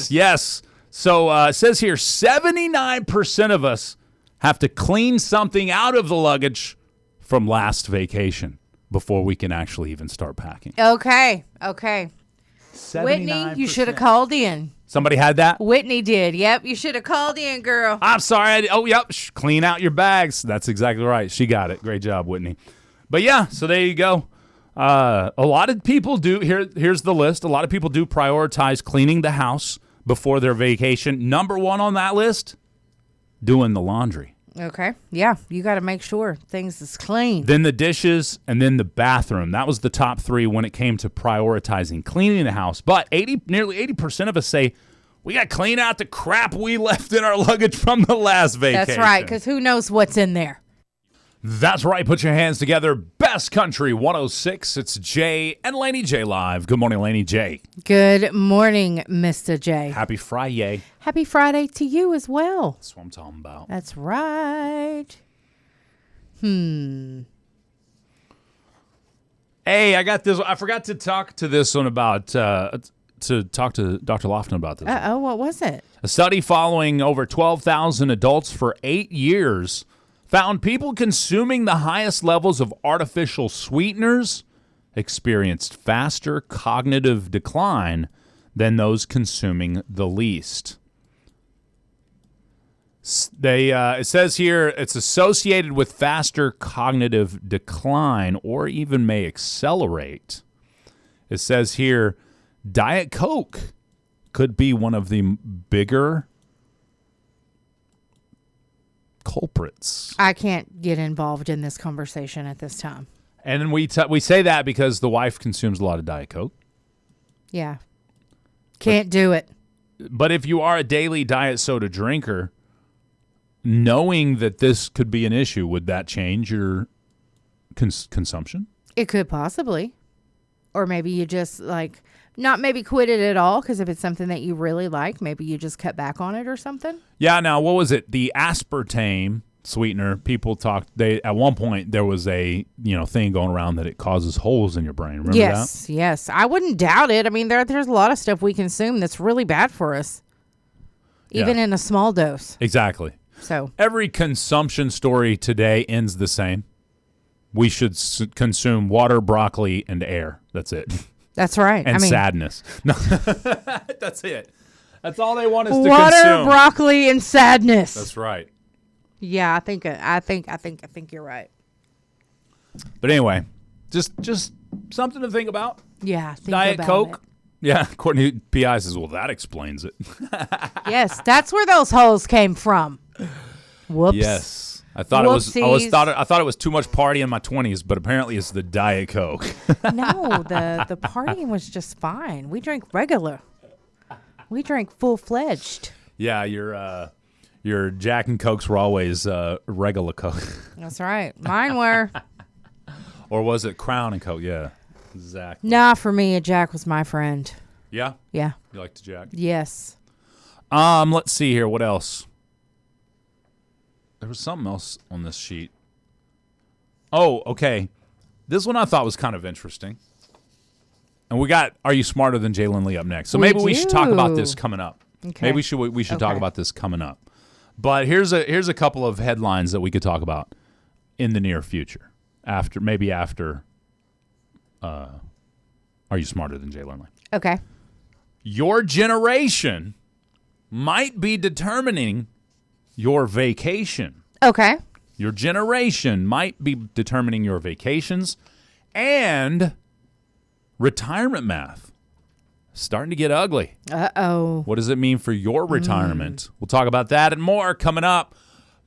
Yes. So it says here 79% of us have to clean something out of the luggage from last vacation before we can actually even start packing. Okay. 79%. Whitney, you should have called in. Somebody had that? Whitney did. Yep, you should have called in, girl. I'm sorry. Yep. Clean out your bags. That's exactly right. She got it. Great job, Whitney. But yeah, so there you go. A lot of people do. Here's the list. A lot of people do prioritize cleaning the house before their vacation. Number one on that list, doing the laundry. Okay. Yeah, you got to make sure things is clean. Then the dishes, and then the bathroom. That was the top three when it came to prioritizing cleaning the house. But nearly 80% of us say, we got to clean out the crap we left in our luggage from the last vacation. That's right, because who knows what's in there. That's right. Put your hands together. Best Country 106. It's Jay and Laney J live. Good morning, Laney J. Good morning, Mr. J. Happy Friday. Happy Friday to you as well. That's what I'm talking about. That's right. Hey, I got this. I forgot to talk to this one about, to talk to Dr. Lofton about this. What was it? A study following over 12,000 adults for 8 years found people consuming the highest levels of artificial sweeteners experienced faster cognitive decline than those consuming the least. It says here it's associated with faster cognitive decline or even may accelerate. It says here Diet Coke could be one of the bigger culprits. I can't get involved in this conversation at this time. And we say that because the wife consumes a lot of Diet Coke. Yeah. Can't do it. But if you are a daily diet soda drinker, knowing that this could be an issue, would that change your consumption? It could possibly. Or maybe you just like not maybe quit it at all, because if it's something that you really like, maybe you just cut back on it or something. Yeah. Now, what was it? The aspartame sweetener. People talked. At one point there was a thing going around that it causes holes in your brain. Remember that? Yes. I wouldn't doubt it. I mean, there's a lot of stuff we consume that's really bad for us, even in a small dose. Exactly. So every consumption story today ends the same. We should consume water, broccoli, and air. That's it. That's right. And sadness. No, that's it. That's all they want is to water, consume. broccoli, and sadness. That's right. Yeah, I think you're right. But anyway, just something to think about. Yeah, think Diet about Coke. It. Yeah, Courtney PI says, well, that explains it. Yes, that's where those holes came from. Whoops. Yes. I thought it was too much party in my 20s, but apparently it's the Diet Coke. No, the partying was just fine. We drank regular. We drank full-fledged. Yeah, your Jack and Cokes were always regular Coke. That's right. Mine were. Or was it Crown and Coke? Yeah, exactly. Nah, for me, a Jack was my friend. Yeah? Yeah. You like the Jack? Yes. Let's see here. What else? There was something else on this sheet. Oh, okay. This one I thought was kind of interesting. And we got Are You Smarter Than Jay Laney up next. So maybe we should talk about this coming up. Okay. Maybe we should talk about this coming up. But here's a couple of headlines that we could talk about in the near future. After Are You Smarter Than Jay Laney? Okay. Your generation might be determining your vacation. Okay. Your generation might be determining your vacations and retirement math. Starting to get ugly. Uh-oh. What does it mean for your retirement? We'll talk about that and more coming up.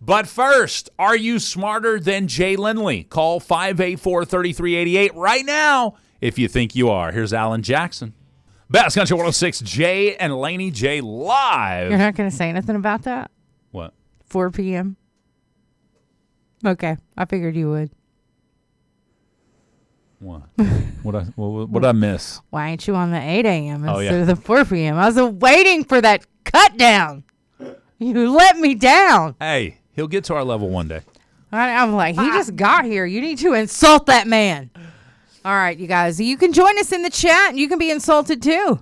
But first, are you smarter than Jay Laney? Call 584-3388 right now if you think you are. Here's Alan Jackson. Bass Country 106, Jay and Laney J live. You're not going to say anything about that? What? 4 p.m.? Okay. I figured you would. What? What did I miss? Why ain't you on the 8 a.m. Oh, instead of the 4 p.m.? I was waiting for that cut down. You let me down. Hey, he'll get to our level one day. I'm like, he just got here. You need to insult that man. All right, you guys. You can join us in the chat, and you can be insulted too.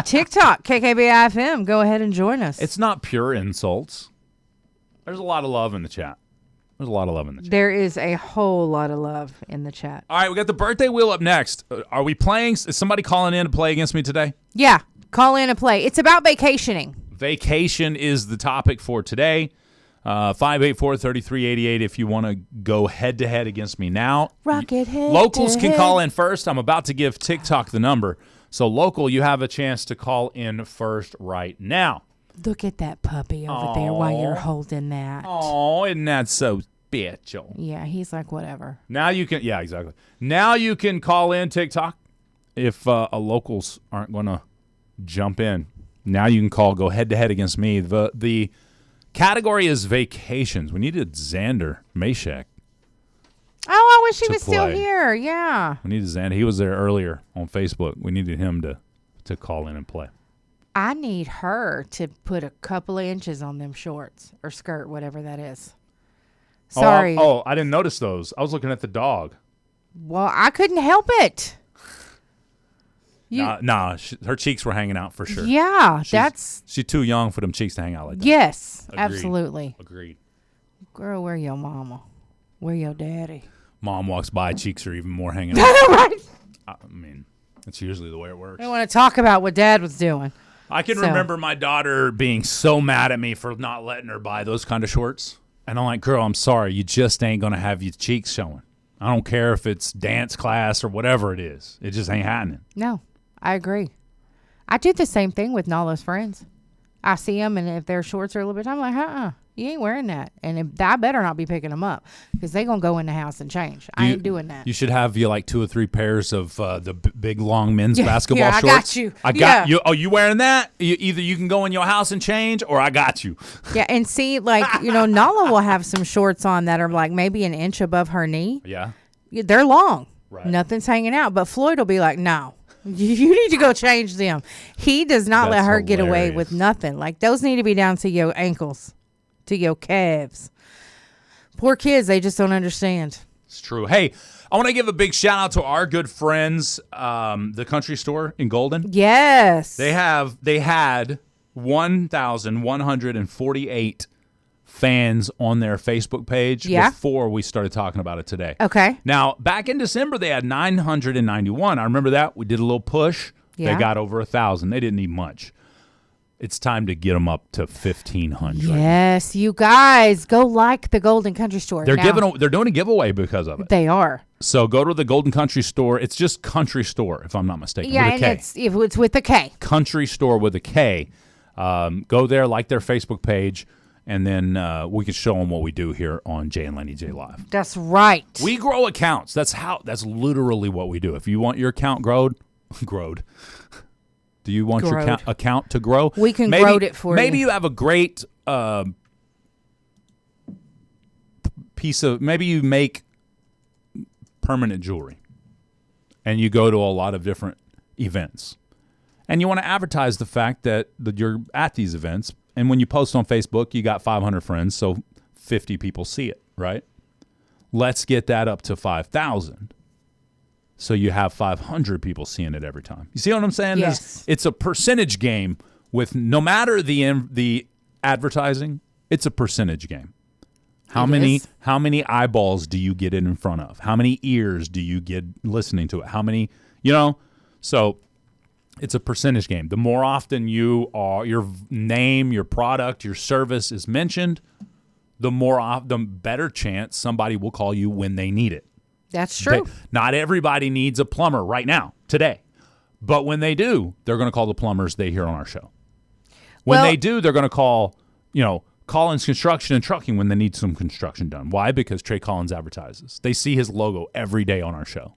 TikTok, KKBI FM. Go ahead and join us. It's not pure insults. There's a lot of love in the chat. There is a whole lot of love in the chat. All right, we got the birthday wheel up next. Are we playing? Is somebody calling in to play against me today? Yeah, call in and play. It's about vacationing. Vacation is the topic for today. 584-3388 if you want to go head-to-head against me now. Rocket head. Locals can call in first. I'm about to give TikTok the number. So, local, you have a chance to call in first right now. Look at that puppy over there while you're holding that. Oh, isn't that so special? Yeah, he's like, whatever. Now you can, yeah, exactly. Now you can call in TikTok if locals aren't going to jump in. Now you can call, go head-to-head against me. The category is vacations. We needed Xander Mashek. Oh, I wish he was still here. Yeah. We needed Xander. He was there earlier on Facebook. We needed him to call in and play. I need her to put a couple of inches on them shorts or skirt, whatever that is. Sorry. Oh, I didn't notice those. I was looking at the dog. Well, I couldn't help it. Her cheeks were hanging out for sure. Yeah, she's too young for them cheeks to hang out like that. Yes, Agreed. Absolutely. Agreed. Girl, where your mama? Where your daddy? Mom walks by, cheeks are even more hanging out. Right. I mean, that's usually the way it works. I want to talk about what Dad was doing. I can remember my daughter being so mad at me for not letting her buy those kind of shorts. And I'm like, girl, I'm sorry. You just ain't going to have your cheeks showing. I don't care if it's dance class or whatever it is. It just ain't happening. No, I agree. I do the same thing with Nala's friends. I see them, and if their shorts are a little bit, I'm like, You ain't wearing that. And I better not be picking them up because they going to go in the house and change. I ain't doing that. You should have like 2 or 3 pairs of the big, long men's basketball shorts. I got you. I got you. Oh, you wearing that? Either you can go in your house and change or I got you. Yeah, and see, like, Nala will have some shorts on that are like maybe an inch above her knee. Yeah. They're long. Right. Nothing's hanging out. But Floyd will be like, no. You need to go change them. He does not let her get away with nothing. Like, those need to be down to your ankles, to your calves. Poor kids, they just don't understand. It's true. Hey, I want to give a big shout out to our good friends, the Country Store in Golden. Yes. They had 1,148 fans on their Facebook page before we started talking about it today. Okay. Now, back in December, they had 991. I remember that. We did a little push. Yeah. They got over 1,000. They didn't need much. It's time to get them up to 1,500. Yes, you guys, go like the Golden Country Store. They're doing a giveaway because of it. They are. So go to the Golden Country Store. It's just Country Store, if I'm not mistaken. Yeah, with a and K. it's with a K. Country Store with a K. Go there, like their Facebook page, and then we can show them what we do here on Jay and Laney J Live. That's right. We grow accounts. That's literally what we do. If you want your account growed. Do you want your account to grow? We can grow it for you. Maybe you have a great maybe you make permanent jewelry and you go to a lot of different events. And you want to advertise the fact that you're at these events. And when you post on Facebook, you got 500 friends, so 50 people see it, right? Let's get that up to 5,000. So you have 500 people seeing it every time. You see what I'm saying? Yes. It's a percentage game with no matter the advertising, it's a percentage game. How many eyeballs do you get in front of? How many ears do you get listening to it? How many, so it's a percentage game. The more often your name, your product, your service is mentioned, the better chance somebody will call you when they need it. That's true. Not everybody needs a plumber right now, today. But when they do, they're going to call the plumbers they hear on our show. When they do, they're going to call, Collins Construction and Trucking when they need some construction done. Why? Because Trey Collins advertises. They see his logo every day on our show.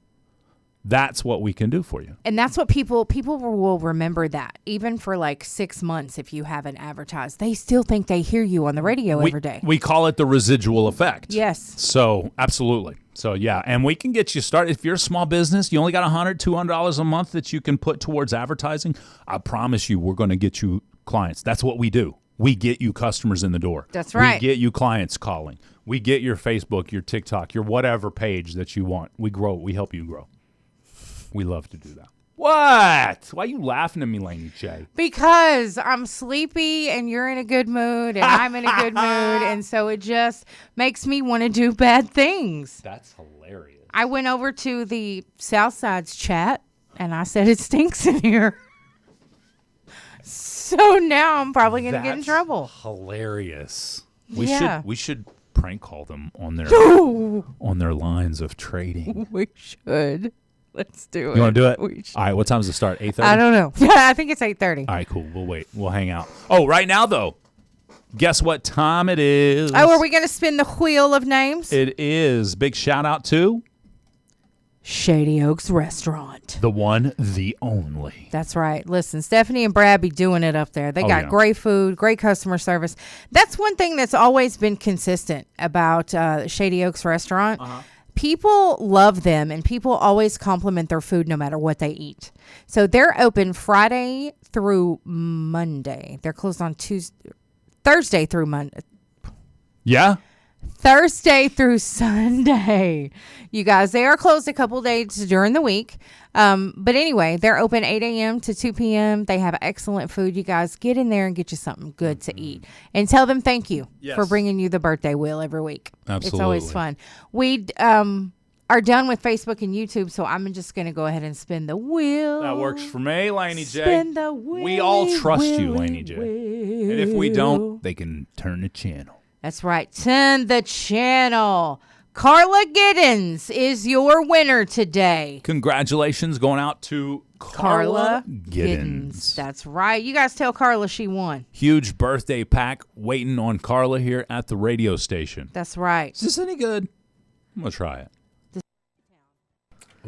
That's what we can do for you. And that's what people will remember that. Even for like 6 months, if you haven't advertised, they still think they hear you on the radio every day. We call it the residual effect. Yes. So, absolutely. So, yeah. And we can get you started. If you're a small business, you only got $100, $200 a month that you can put towards advertising. I promise you, we're going to get you clients. That's what we do. We get you customers in the door. That's right. We get you clients calling. We get your Facebook, your TikTok, your whatever page that you want. We grow. We help you grow. We love to do that. What? Why are you laughing at me, Laney J? Because I'm sleepy and you're in a good mood and I'm in a good mood. And so it just makes me want to do bad things. That's hilarious. I went over to the Southside's chat and I said it stinks in here. So now I'm probably going to get in trouble. Hilarious. We should prank call them on their lines of trading. We should. Let's do it. You want to do it? All right. What time does it start? 8:30? I don't know. I think it's 8:30. All right, cool. We'll wait. We'll hang out. Oh, right now, though, guess what time it is? Oh, are we going to spin the wheel of names? It is. Big shout out to Shady Oaks Restaurant. The one, the only. That's right. Listen, Stephanie and Brad be doing it up there. They got great food, great customer service. That's one thing that's always been consistent about Shady Oaks Restaurant. Uh-huh. People love them, and people always compliment their food no matter what they eat. So they're open Friday through Monday. They're closed on Thursday through Monday. Yeah? Thursday through Sunday. You guys, they are closed a couple days during the week. But anyway, they're open 8 a.m. to 2 p.m. They have excellent food. You guys get in there and get you something good to eat. And tell them thank you for bringing you the birthday wheel every week. Absolutely. It's always fun. We are done with Facebook and YouTube, so I'm just going to go ahead and spin the wheel. That works for me, Laney J. Spin the wheel. We all trust you, Laney J. And if we don't, they can turn the channel. That's right. Turn the channel. Carla Giddens is your winner today. Congratulations going out to Carla Giddens. That's right. You guys tell Carla she won. Huge birthday pack waiting on Carla here at the radio station. That's right. Is this any good? I'm going to try it.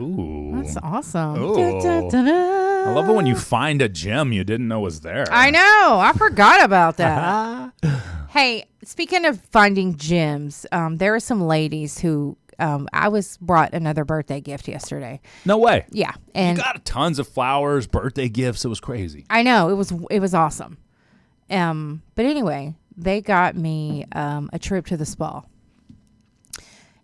Ooh. That's awesome. Ooh. I love it when you find a gem you didn't know was there. I know. I forgot about that. Hey, speaking of finding gems, there are some ladies who I was brought another birthday gift yesterday. No way. Yeah, and you got tons of flowers, birthday gifts. It was crazy. I know it was awesome. But anyway, they got me a trip to the spa.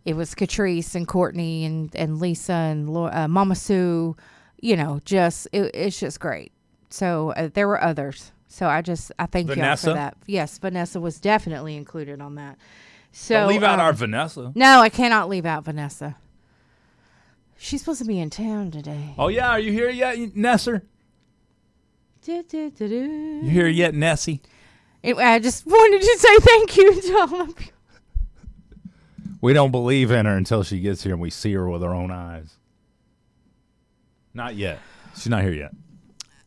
It was Catrice and Courtney and Lisa and Mama Sue. You know, it's just great. So there were others. So I thank y'all for that. Yes, Vanessa was definitely included on that. So don't leave out our Vanessa. No, I cannot leave out Vanessa. She's supposed to be in town today. Oh yeah, are you here yet, Nesser? You here yet, Nessie? I just wanted to say thank you to all of you. We don't believe in her until she gets here and we see her with our own eyes. Not yet. She's not here yet.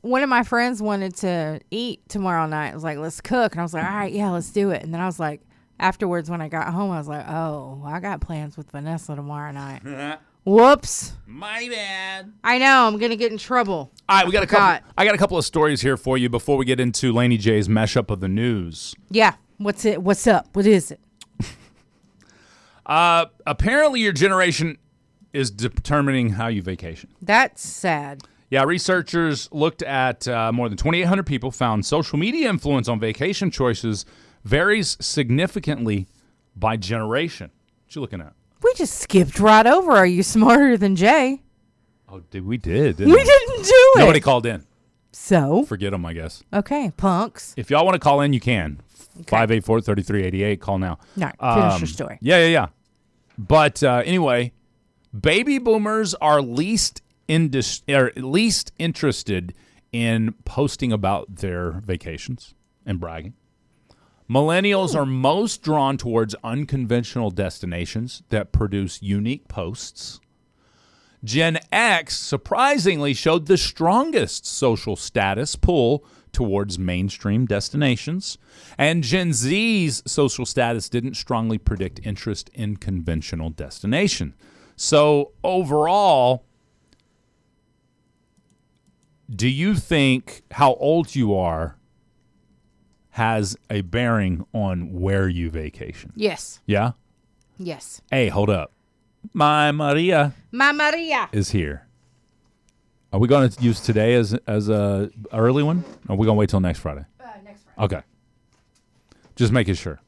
One of my friends wanted to eat tomorrow night. I was like, let's cook. And I was like, all right, yeah, let's do it. And then I was like, afterwards when I got home, I was like, oh, I got plans with Vanessa tomorrow night. Whoops. My bad. I know. I'm going to get in trouble. All right, I got a couple of stories here for you before we get into Laney J's mashup of the news. Yeah. What's it? What's up? What is it? Apparently your generation is determining how you vacation. That's sad. Yeah, researchers looked at more than 2,800 people, found social media influence on vacation choices varies significantly by generation. What you looking at? We just skipped right over. Are you smarter than Jay? Oh, we didn't we? Didn't do it. Nobody called in. So? Forget them, I guess. Okay, punks. If y'all want to call in, you can. 584-3388. Call now. All right, finish your story. Yeah. But anyway, baby boomers are least interested in posting about their vacations and bragging. Millennials are most drawn towards unconventional destinations that produce unique posts. Gen X surprisingly showed the strongest social status pull towards mainstream destinations, and Gen Z's social status didn't strongly predict interest in conventional destination. So overall, do you think how old you are has a bearing on where you vacation? Yes. Yeah? Yes. Hey, hold up. My Maria is here. Are we going to use today as a early one? Or are we going to wait till next Friday? Next Friday. Okay. Just making sure.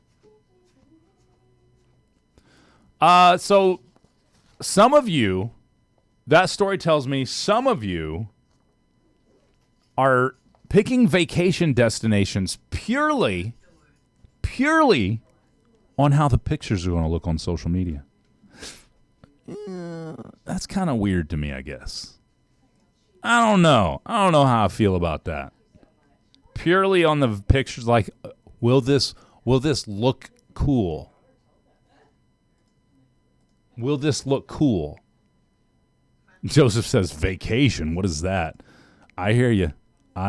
So some of you, that story tells me some of you are picking vacation destinations purely on how the pictures are going to look on social media. That's kind of weird to me, I guess. I don't know how I feel about that. Purely on the pictures, like, will this look cool? Will this look cool? Joseph says vacation. What is that? I hear you. All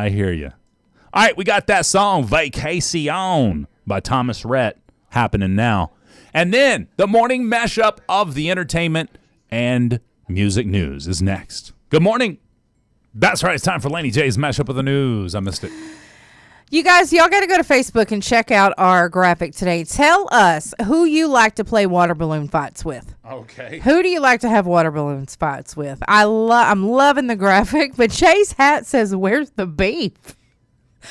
right, we got that song, Vacation, by Thomas Rhett, happening now. And then the morning mashup of the entertainment and music news is next. Good morning. That's right. It's time for Laney J's mashup of the news. I missed it. You guys, y'all got to go to Facebook and check out our graphic today. Tell us who you like to play water balloon fights with. Okay. Who do you like to have water balloon fights with? I'm loving the graphic, but Chase Hat says, "Where's the beef?"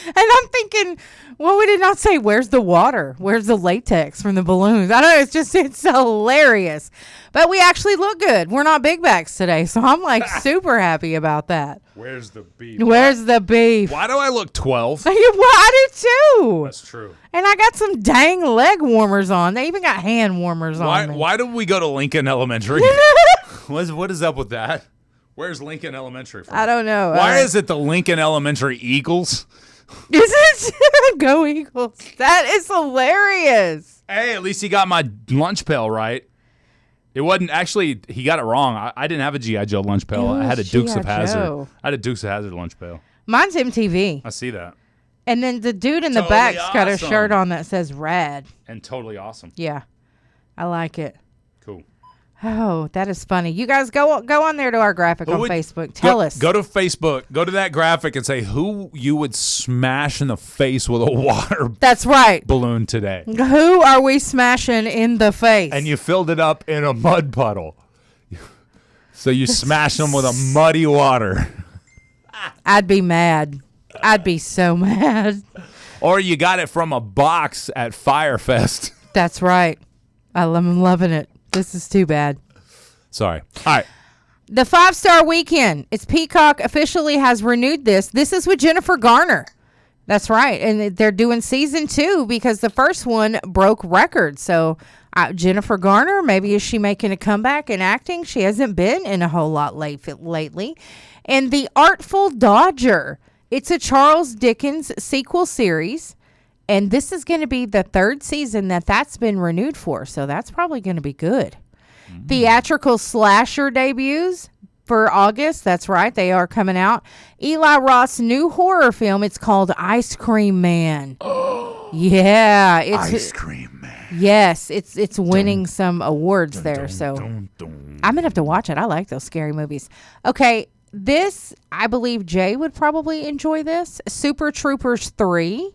And I'm thinking, well, we did not say where's the water? Where's the latex from the balloons? I don't know. It's hilarious. But we actually look good. We're not big backs today, so I'm like super happy about that. Where's the beef? Where's the beef? Why do I look 12? Well, I do too. That's true. And I got some dang leg warmers on. They even got hand warmers on me. Why did we go to Lincoln Elementary? What is up with that? Where's Lincoln Elementary from? I don't know. Why is it the Lincoln Elementary Eagles? Is it? Go Eagles. That is hilarious. Hey, at least you got my lunch pail right. It wasn't actually. He got it wrong. I didn't have a GI Joe lunch pail. I had a Dukes of Hazzard. I had a Dukes of Hazzard lunch pail. Mine's MTV. I see that. And then the dude in the back's got a shirt on that says "Rad." And totally awesome. Yeah, I like it. Cool. Oh, that is funny. You guys go on there to our graphic on Facebook. Tell us. Go to Facebook. Go to that graphic and say who you would smash in the face with a water That's right. balloon today. Who are we smashing in the face? And you filled it up in a mud puddle. So you smash them with a muddy water. I'd be mad. I'd be so mad. Or you got it from a box at Firefest. That's right. I'm loving it. This is too bad. Sorry. All right. The 5-star weekend. It's Peacock officially has renewed this. This is with Jennifer Garner. That's right. And they're doing season 2 because the first one broke records. So Jennifer Garner, maybe is she making a comeback in acting? She hasn't been in a whole lot lately. And The Artful Dodger. It's a Charles Dickens sequel series. And this is going to be the 3rd season that's been renewed for. So that's probably going to be good. Mm-hmm. Theatrical slasher debuts for August. That's right. They are coming out. Eli Roth's new horror film. It's called Ice Cream Man. Yeah. It's Ice Cream Man. Yes. It's winning some awards there. So I'm going to have to watch it. I like those scary movies. Okay. This, I believe Jay would probably enjoy this. Super Troopers 3.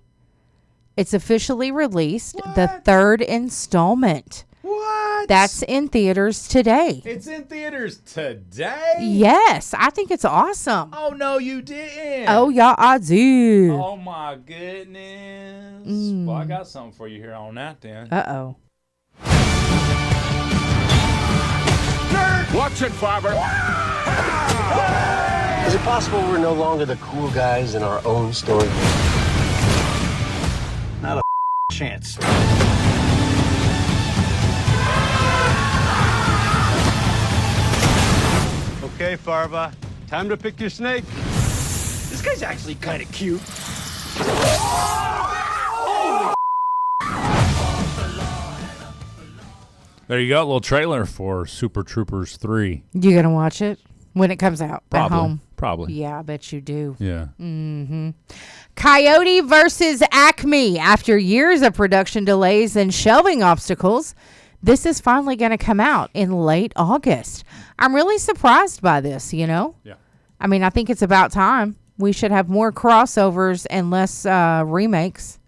It's officially released. What? The 3rd installment. What? That's in theaters today. It's in theaters today? Yes. I think it's awesome. Oh, no, you didn't. Oh, yeah, I did. Oh, my goodness. Well, I got something for you here on that then. Uh-oh. Watch it, Farber. Is it possible we're no longer the cool guys in our own story? Not a chance. Okay, Farva. Time to pick your snake. This guy's actually kind of cute. There you go. A little trailer for Super Troopers 3. You going to watch it when it comes out at home? Probably. Yeah, I bet you do. Yeah. Mm-hmm. Coyote versus Acme. After years of production delays and shelving obstacles, this is finally going to come out in late August. I'm really surprised by this, Yeah. I mean, I think it's about time. We should have more crossovers and less remakes.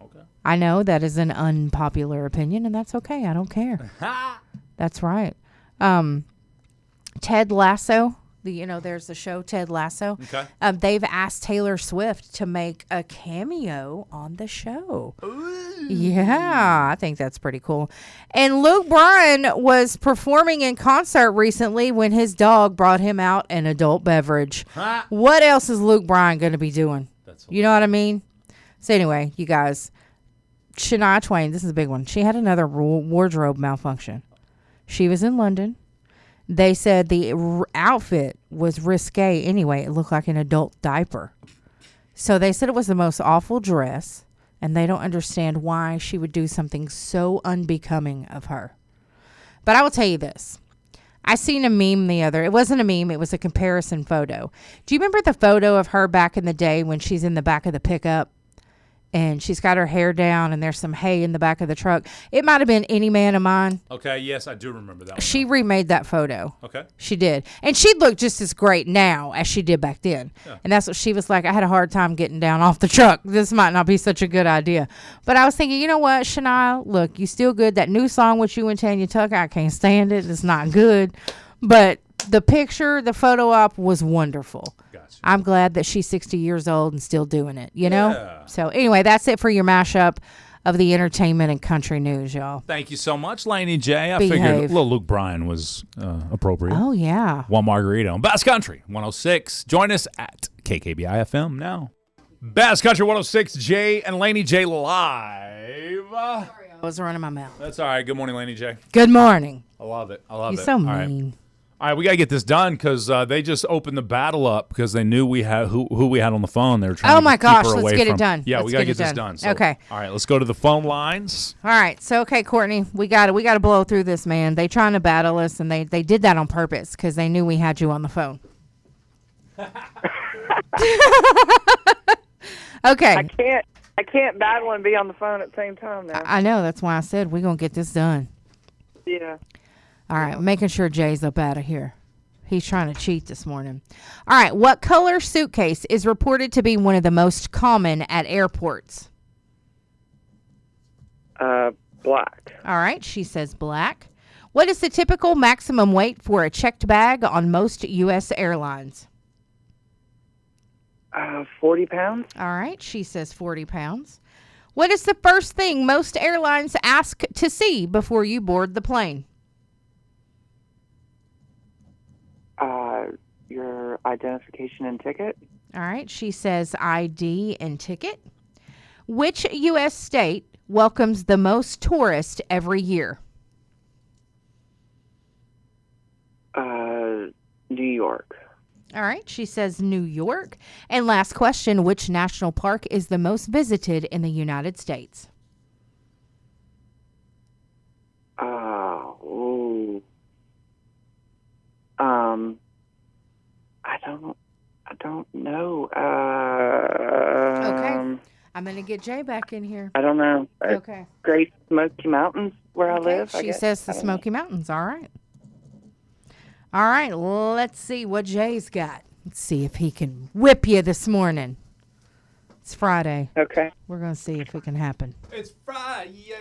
Okay. I know that is an unpopular opinion, and that's okay. I don't care. That's right. Ted Lasso. There's the show Ted Lasso. Okay. They've asked Taylor Swift to make a cameo on the show. Ooh. Yeah, I think that's pretty cool. And Luke Bryan was performing in concert recently when his dog brought him out an adult beverage. Ha. What else is Luke Bryan going to be doing? You know what I mean? So anyway, you guys, Shania Twain, this is a big one. She had another wardrobe malfunction. She was in London. They said the outfit was risque anyway. It looked like an adult diaper. So they said it was the most awful dress, and they don't understand why she would do something so unbecoming of her. But I will tell you this. I seen a meme it wasn't a meme, it was a comparison photo. Do you remember the photo of her back in the day when she's in the back of the pickup? And she's got her hair down, and there's some hay in the back of the truck. It might have been Any Man of Mine. Okay, yes, I do remember that one. She remade that photo. Okay. She did. And she'd look just as great now as she did back then. Yeah. And that's what she was like, I had a hard time getting down off the truck. This might not be such a good idea. But I was thinking, you know what, Shania, look, you still good. That new song with you and Tanya Tucker, I can't stand it. It's not good. But the photo op was wonderful. Gotcha. I'm glad that she's 60 years old and still doing it, know? Yeah. So anyway, that's it for your mashup of the entertainment and country news, y'all. Thank you so much, Laney J. I figured little Luke Bryan was appropriate. Oh, yeah. One margarita on Bass Country 106. Join us at KKBI FM now. Bass Country 106, Jay and Laney J live. Sorry, I was running my mouth. That's all right. Good morning, Laney J. Good morning. I love it. You're so mean. All right, we got to get this done because they just opened the battle up because they knew we had who we had on the phone. They were trying to keep her away let's get from, it done. Yeah, we got to get this done. So, okay. All right, let's go to the phone lines. All right. So, okay, Courtney, we got to blow through this, man. They trying to battle us, and they did that on purpose because they knew we had you on the phone. Okay. I can't battle and be on the phone at the same time now. I know. That's why I said we're going to get this done. Yeah. All right. Making sure Jay's up out of here. He's trying to cheat this morning. All right. What color suitcase is reported to be one of the most common at airports? Black. All right. She says black. What is the typical maximum weight for a checked bag on most U.S. airlines? 40 pounds. All right. She says 40 pounds. What is the first thing most airlines ask to see before you board the plane? Your identification and ticket. All right. She says ID and ticket. Which U.S. state welcomes the most tourists every year? New York. All right. She says New York. And last question, which national park is the most visited in the United States? I don't know. Okay. I'm going to get Jay back in here. I don't know. Okay. Great Smoky Mountains, where I live. She says the Smoky Mountains. All right. All right. Let's see what Jay's got. Let's see if he can whip you this morning. It's Friday. Okay. We're going to see if it can happen. It's Friday.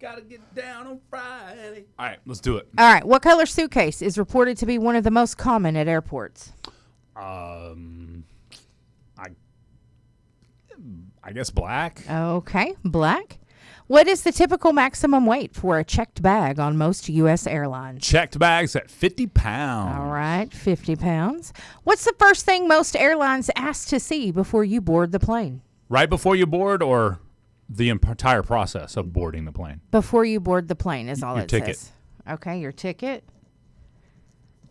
Gotta get down on Friday. All right, let's do it. All right. What color suitcase is reported to be one of the most common at airports? I guess black. Okay, black. What is the typical maximum weight for a checked bag on most U.S. airlines? Checked bags at 50 pounds. All right, 50 pounds. What's the first thing most airlines ask to see before you board the plane? Right before you board or the entire process of boarding the plane? Before you board the plane is all your it ticket. says. Okay, your ticket.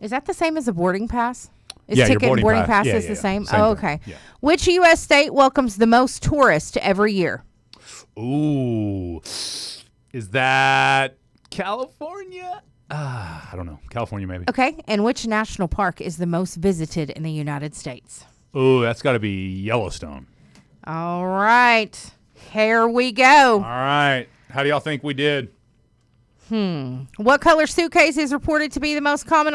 Is that the same as a boarding pass? Is yeah, ticket your and boarding pass Yeah, is the same? Same Oh, thing. okay. Yeah. Which U.S. state welcomes the most tourists every year? Ooh. Is that California? I don't know. California, maybe. Okay, and which national park is the most visited in the United States? Ooh, that's got to be Yellowstone. All right. Here we go. All right. How do y'all think we did? What color suitcase is reported to be the most common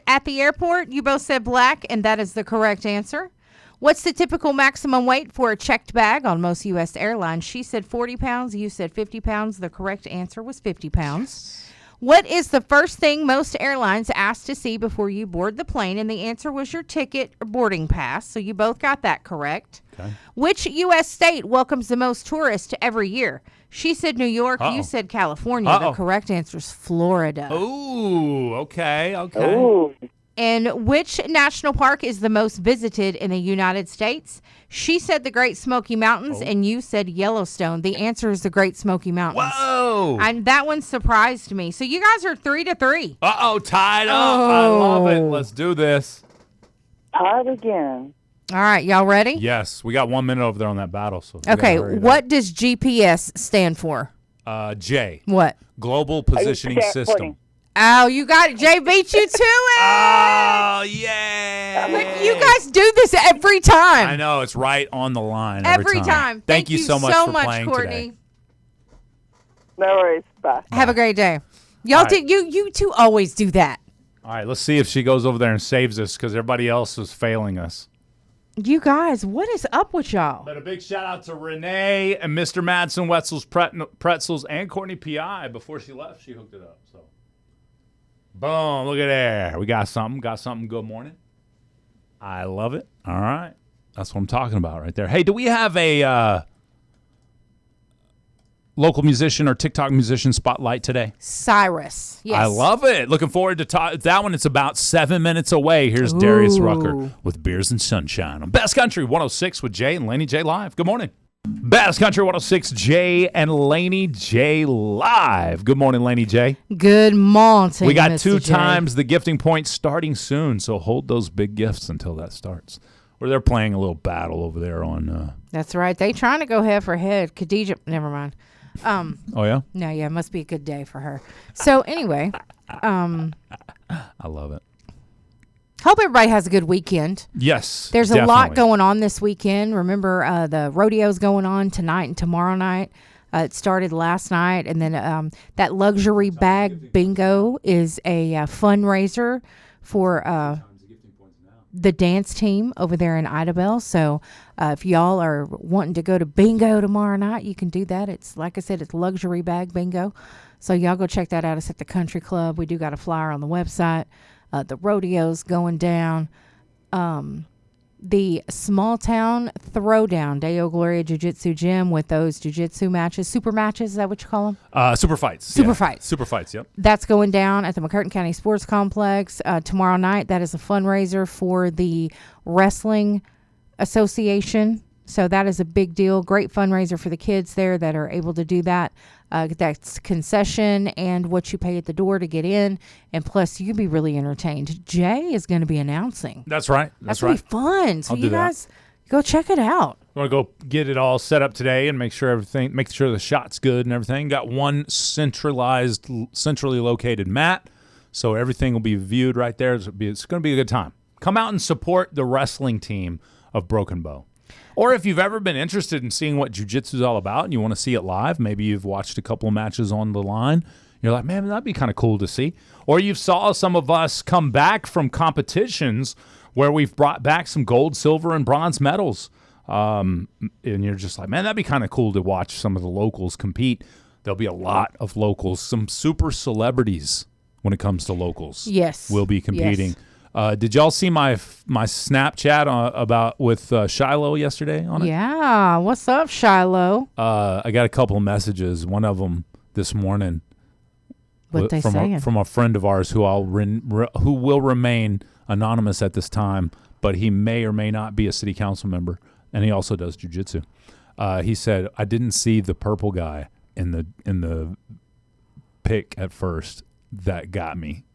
at the airport? You both said black, and that is the correct answer. What's the typical maximum weight for a checked bag on most U.S. airlines? She said 40 pounds. You said 50 pounds. The correct answer was 50 pounds. What is the first thing most airlines ask to see before you board the plane? And the answer was your ticket or boarding pass. So you both got that correct. Okay. Which U.S. state welcomes the most tourists every year? She said New York. Uh-oh. You said California. Uh-oh. The correct answer is Florida. Ooh, okay. Ooh. And which national park is the most visited in the United States? She said the Great Smoky Mountains, and you said Yellowstone. The answer is the Great Smoky Mountains. Whoa! And that one surprised me. So you guys are 3-3. Uh-oh, tied up. I love it. Let's do this. Tied again. All right, y'all ready? Yes, we got 1 minute over there on that battle. So we Okay, gotta hurry it what does GPS stand for? up. J. What? Global Positioning System. Oh, you got it. Jay beat you to it. Oh, yeah. You guys do this every time. I know. It's right on the line Every time. Thank you so much for playing Courtney. today. No worries. Bye. Have a great day. Y'all All right. did you two always do that. All right, let's see if she goes over there and saves us because everybody else is failing us. You guys, what is up with y'all? But a big shout out to Renee and Mr. Madsen, Wetzel's Pretzels, and Courtney P.I. Before she left, she hooked it up. So, boom, look at there. We got something. Good morning. I love it. All right. That's what I'm talking about right there. Hey, do we have a local musician or TikTok musician spotlight today? Cyrus. Yes. I love it. Looking forward to that one. It's about 7 minutes away. Here's Darius Rucker with Beers and Sunshine on Best Country 106 with Jay and Laney J live. Good morning. Bass Country 106, Jay and Laney J live. Good morning, Laney J. Good morning. We got Mr. 2 J. times the gifting point starting soon, so hold those big gifts until that starts. Or they're playing a little battle over there on. That's right. They trying to go head for head. Khadijah, never mind. Oh yeah. No, yeah, it must be a good day for her. So anyway, I love it. Hope everybody has a good weekend. Yes, There's definitely. a lot going on this weekend. Remember, the rodeo's going on tonight and tomorrow night. It started last night, and then that luxury bag bingo is a fundraiser for the dance team over there in Idabel. So if y'all are wanting to go to bingo tomorrow night, you can do that. It's like I said, it's luxury bag bingo. So y'all go check that out. It's at the country club. We do got a flyer on the website. The rodeo's going down. The small town throwdown, Deo Gloria Jiu-Jitsu Gym with those jiu-jitsu matches. Super matches, is that what you call them? Super fights. Super fights. Super fights, yep. That's going down at the McCurtain County Sports Complex tomorrow night. That is a fundraiser for the Wrestling Association. So that is a big deal. Great fundraiser for the kids there that are able to do that. That's concession and what you pay at the door to get in. And plus, you can be really entertained. Jay is going to be announcing. That's right. That's right. going to be fun. So I'll you guys go check it out. Want to go get it all set up today and make sure the shot's good and everything. Got one centrally located mat, so everything will be viewed right there. It's going to be a good time. Come out and support the wrestling team of Broken Bow. Or if you've ever been interested in seeing what jiu-jitsu is all about and you want to see it live, maybe you've watched a couple of matches on the line. You're like, man, that'd be kind of cool to see. Or you've saw some of us come back from competitions where we've brought back some gold, silver, and bronze medals. And you're just like, man, that'd be kind of cool to watch some of the locals compete. There'll be a lot of locals, some super celebrities when it comes to locals. Yes. Will be competing. Yes. Did y'all see my Snapchat with Shiloh yesterday on it? Yeah. What's up, Shiloh? I got a couple of messages. One of them this morning. What they saying? From a friend of ours who who will remain anonymous at this time, but he may or may not be a city council member, and he also does jiu-jitsu. He said, "I didn't see the purple guy in the pic at first. That got me."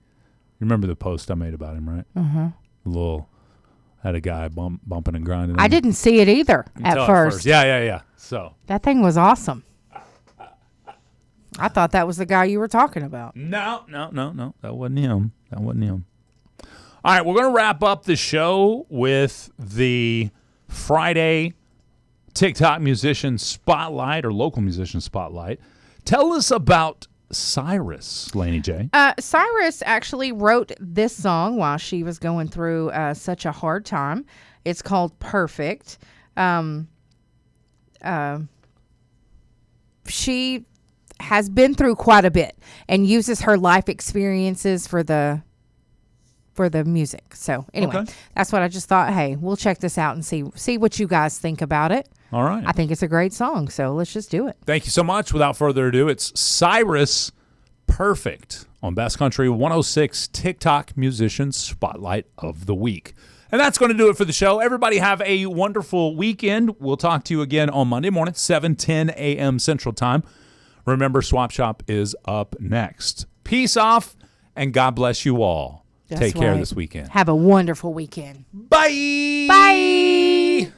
You remember the post I made about him, right? Mm-hmm. Had a guy bumping and grinding. I didn't see it either at first. Yeah. So that thing was awesome. I thought that was the guy you were talking about. No. That wasn't him. All right, we're going to wrap up the show with the Friday TikTok musician spotlight or local musician spotlight. Tell us about Cyrus, Laney J. Cyrus actually wrote this song while she was going through such a hard time. It's called Perfect. She has been through quite a bit and uses her life experiences for the music. So anyway, That's what I just thought. Hey, we'll check this out and see what you guys think about it. All right. I think it's a great song, so let's just do it. Thank you so much. Without further ado, it's Cyrus, Perfect on Bass Country 106 TikTok Musician Spotlight of the Week. And that's going to do it for the show. Everybody have a wonderful weekend. We'll talk to you again on Monday morning, 7:10 a.m. Central Time. Remember, Swap Shop is up next. Peace off, and God bless you all. Take care this weekend. Have a wonderful weekend. Bye. Bye.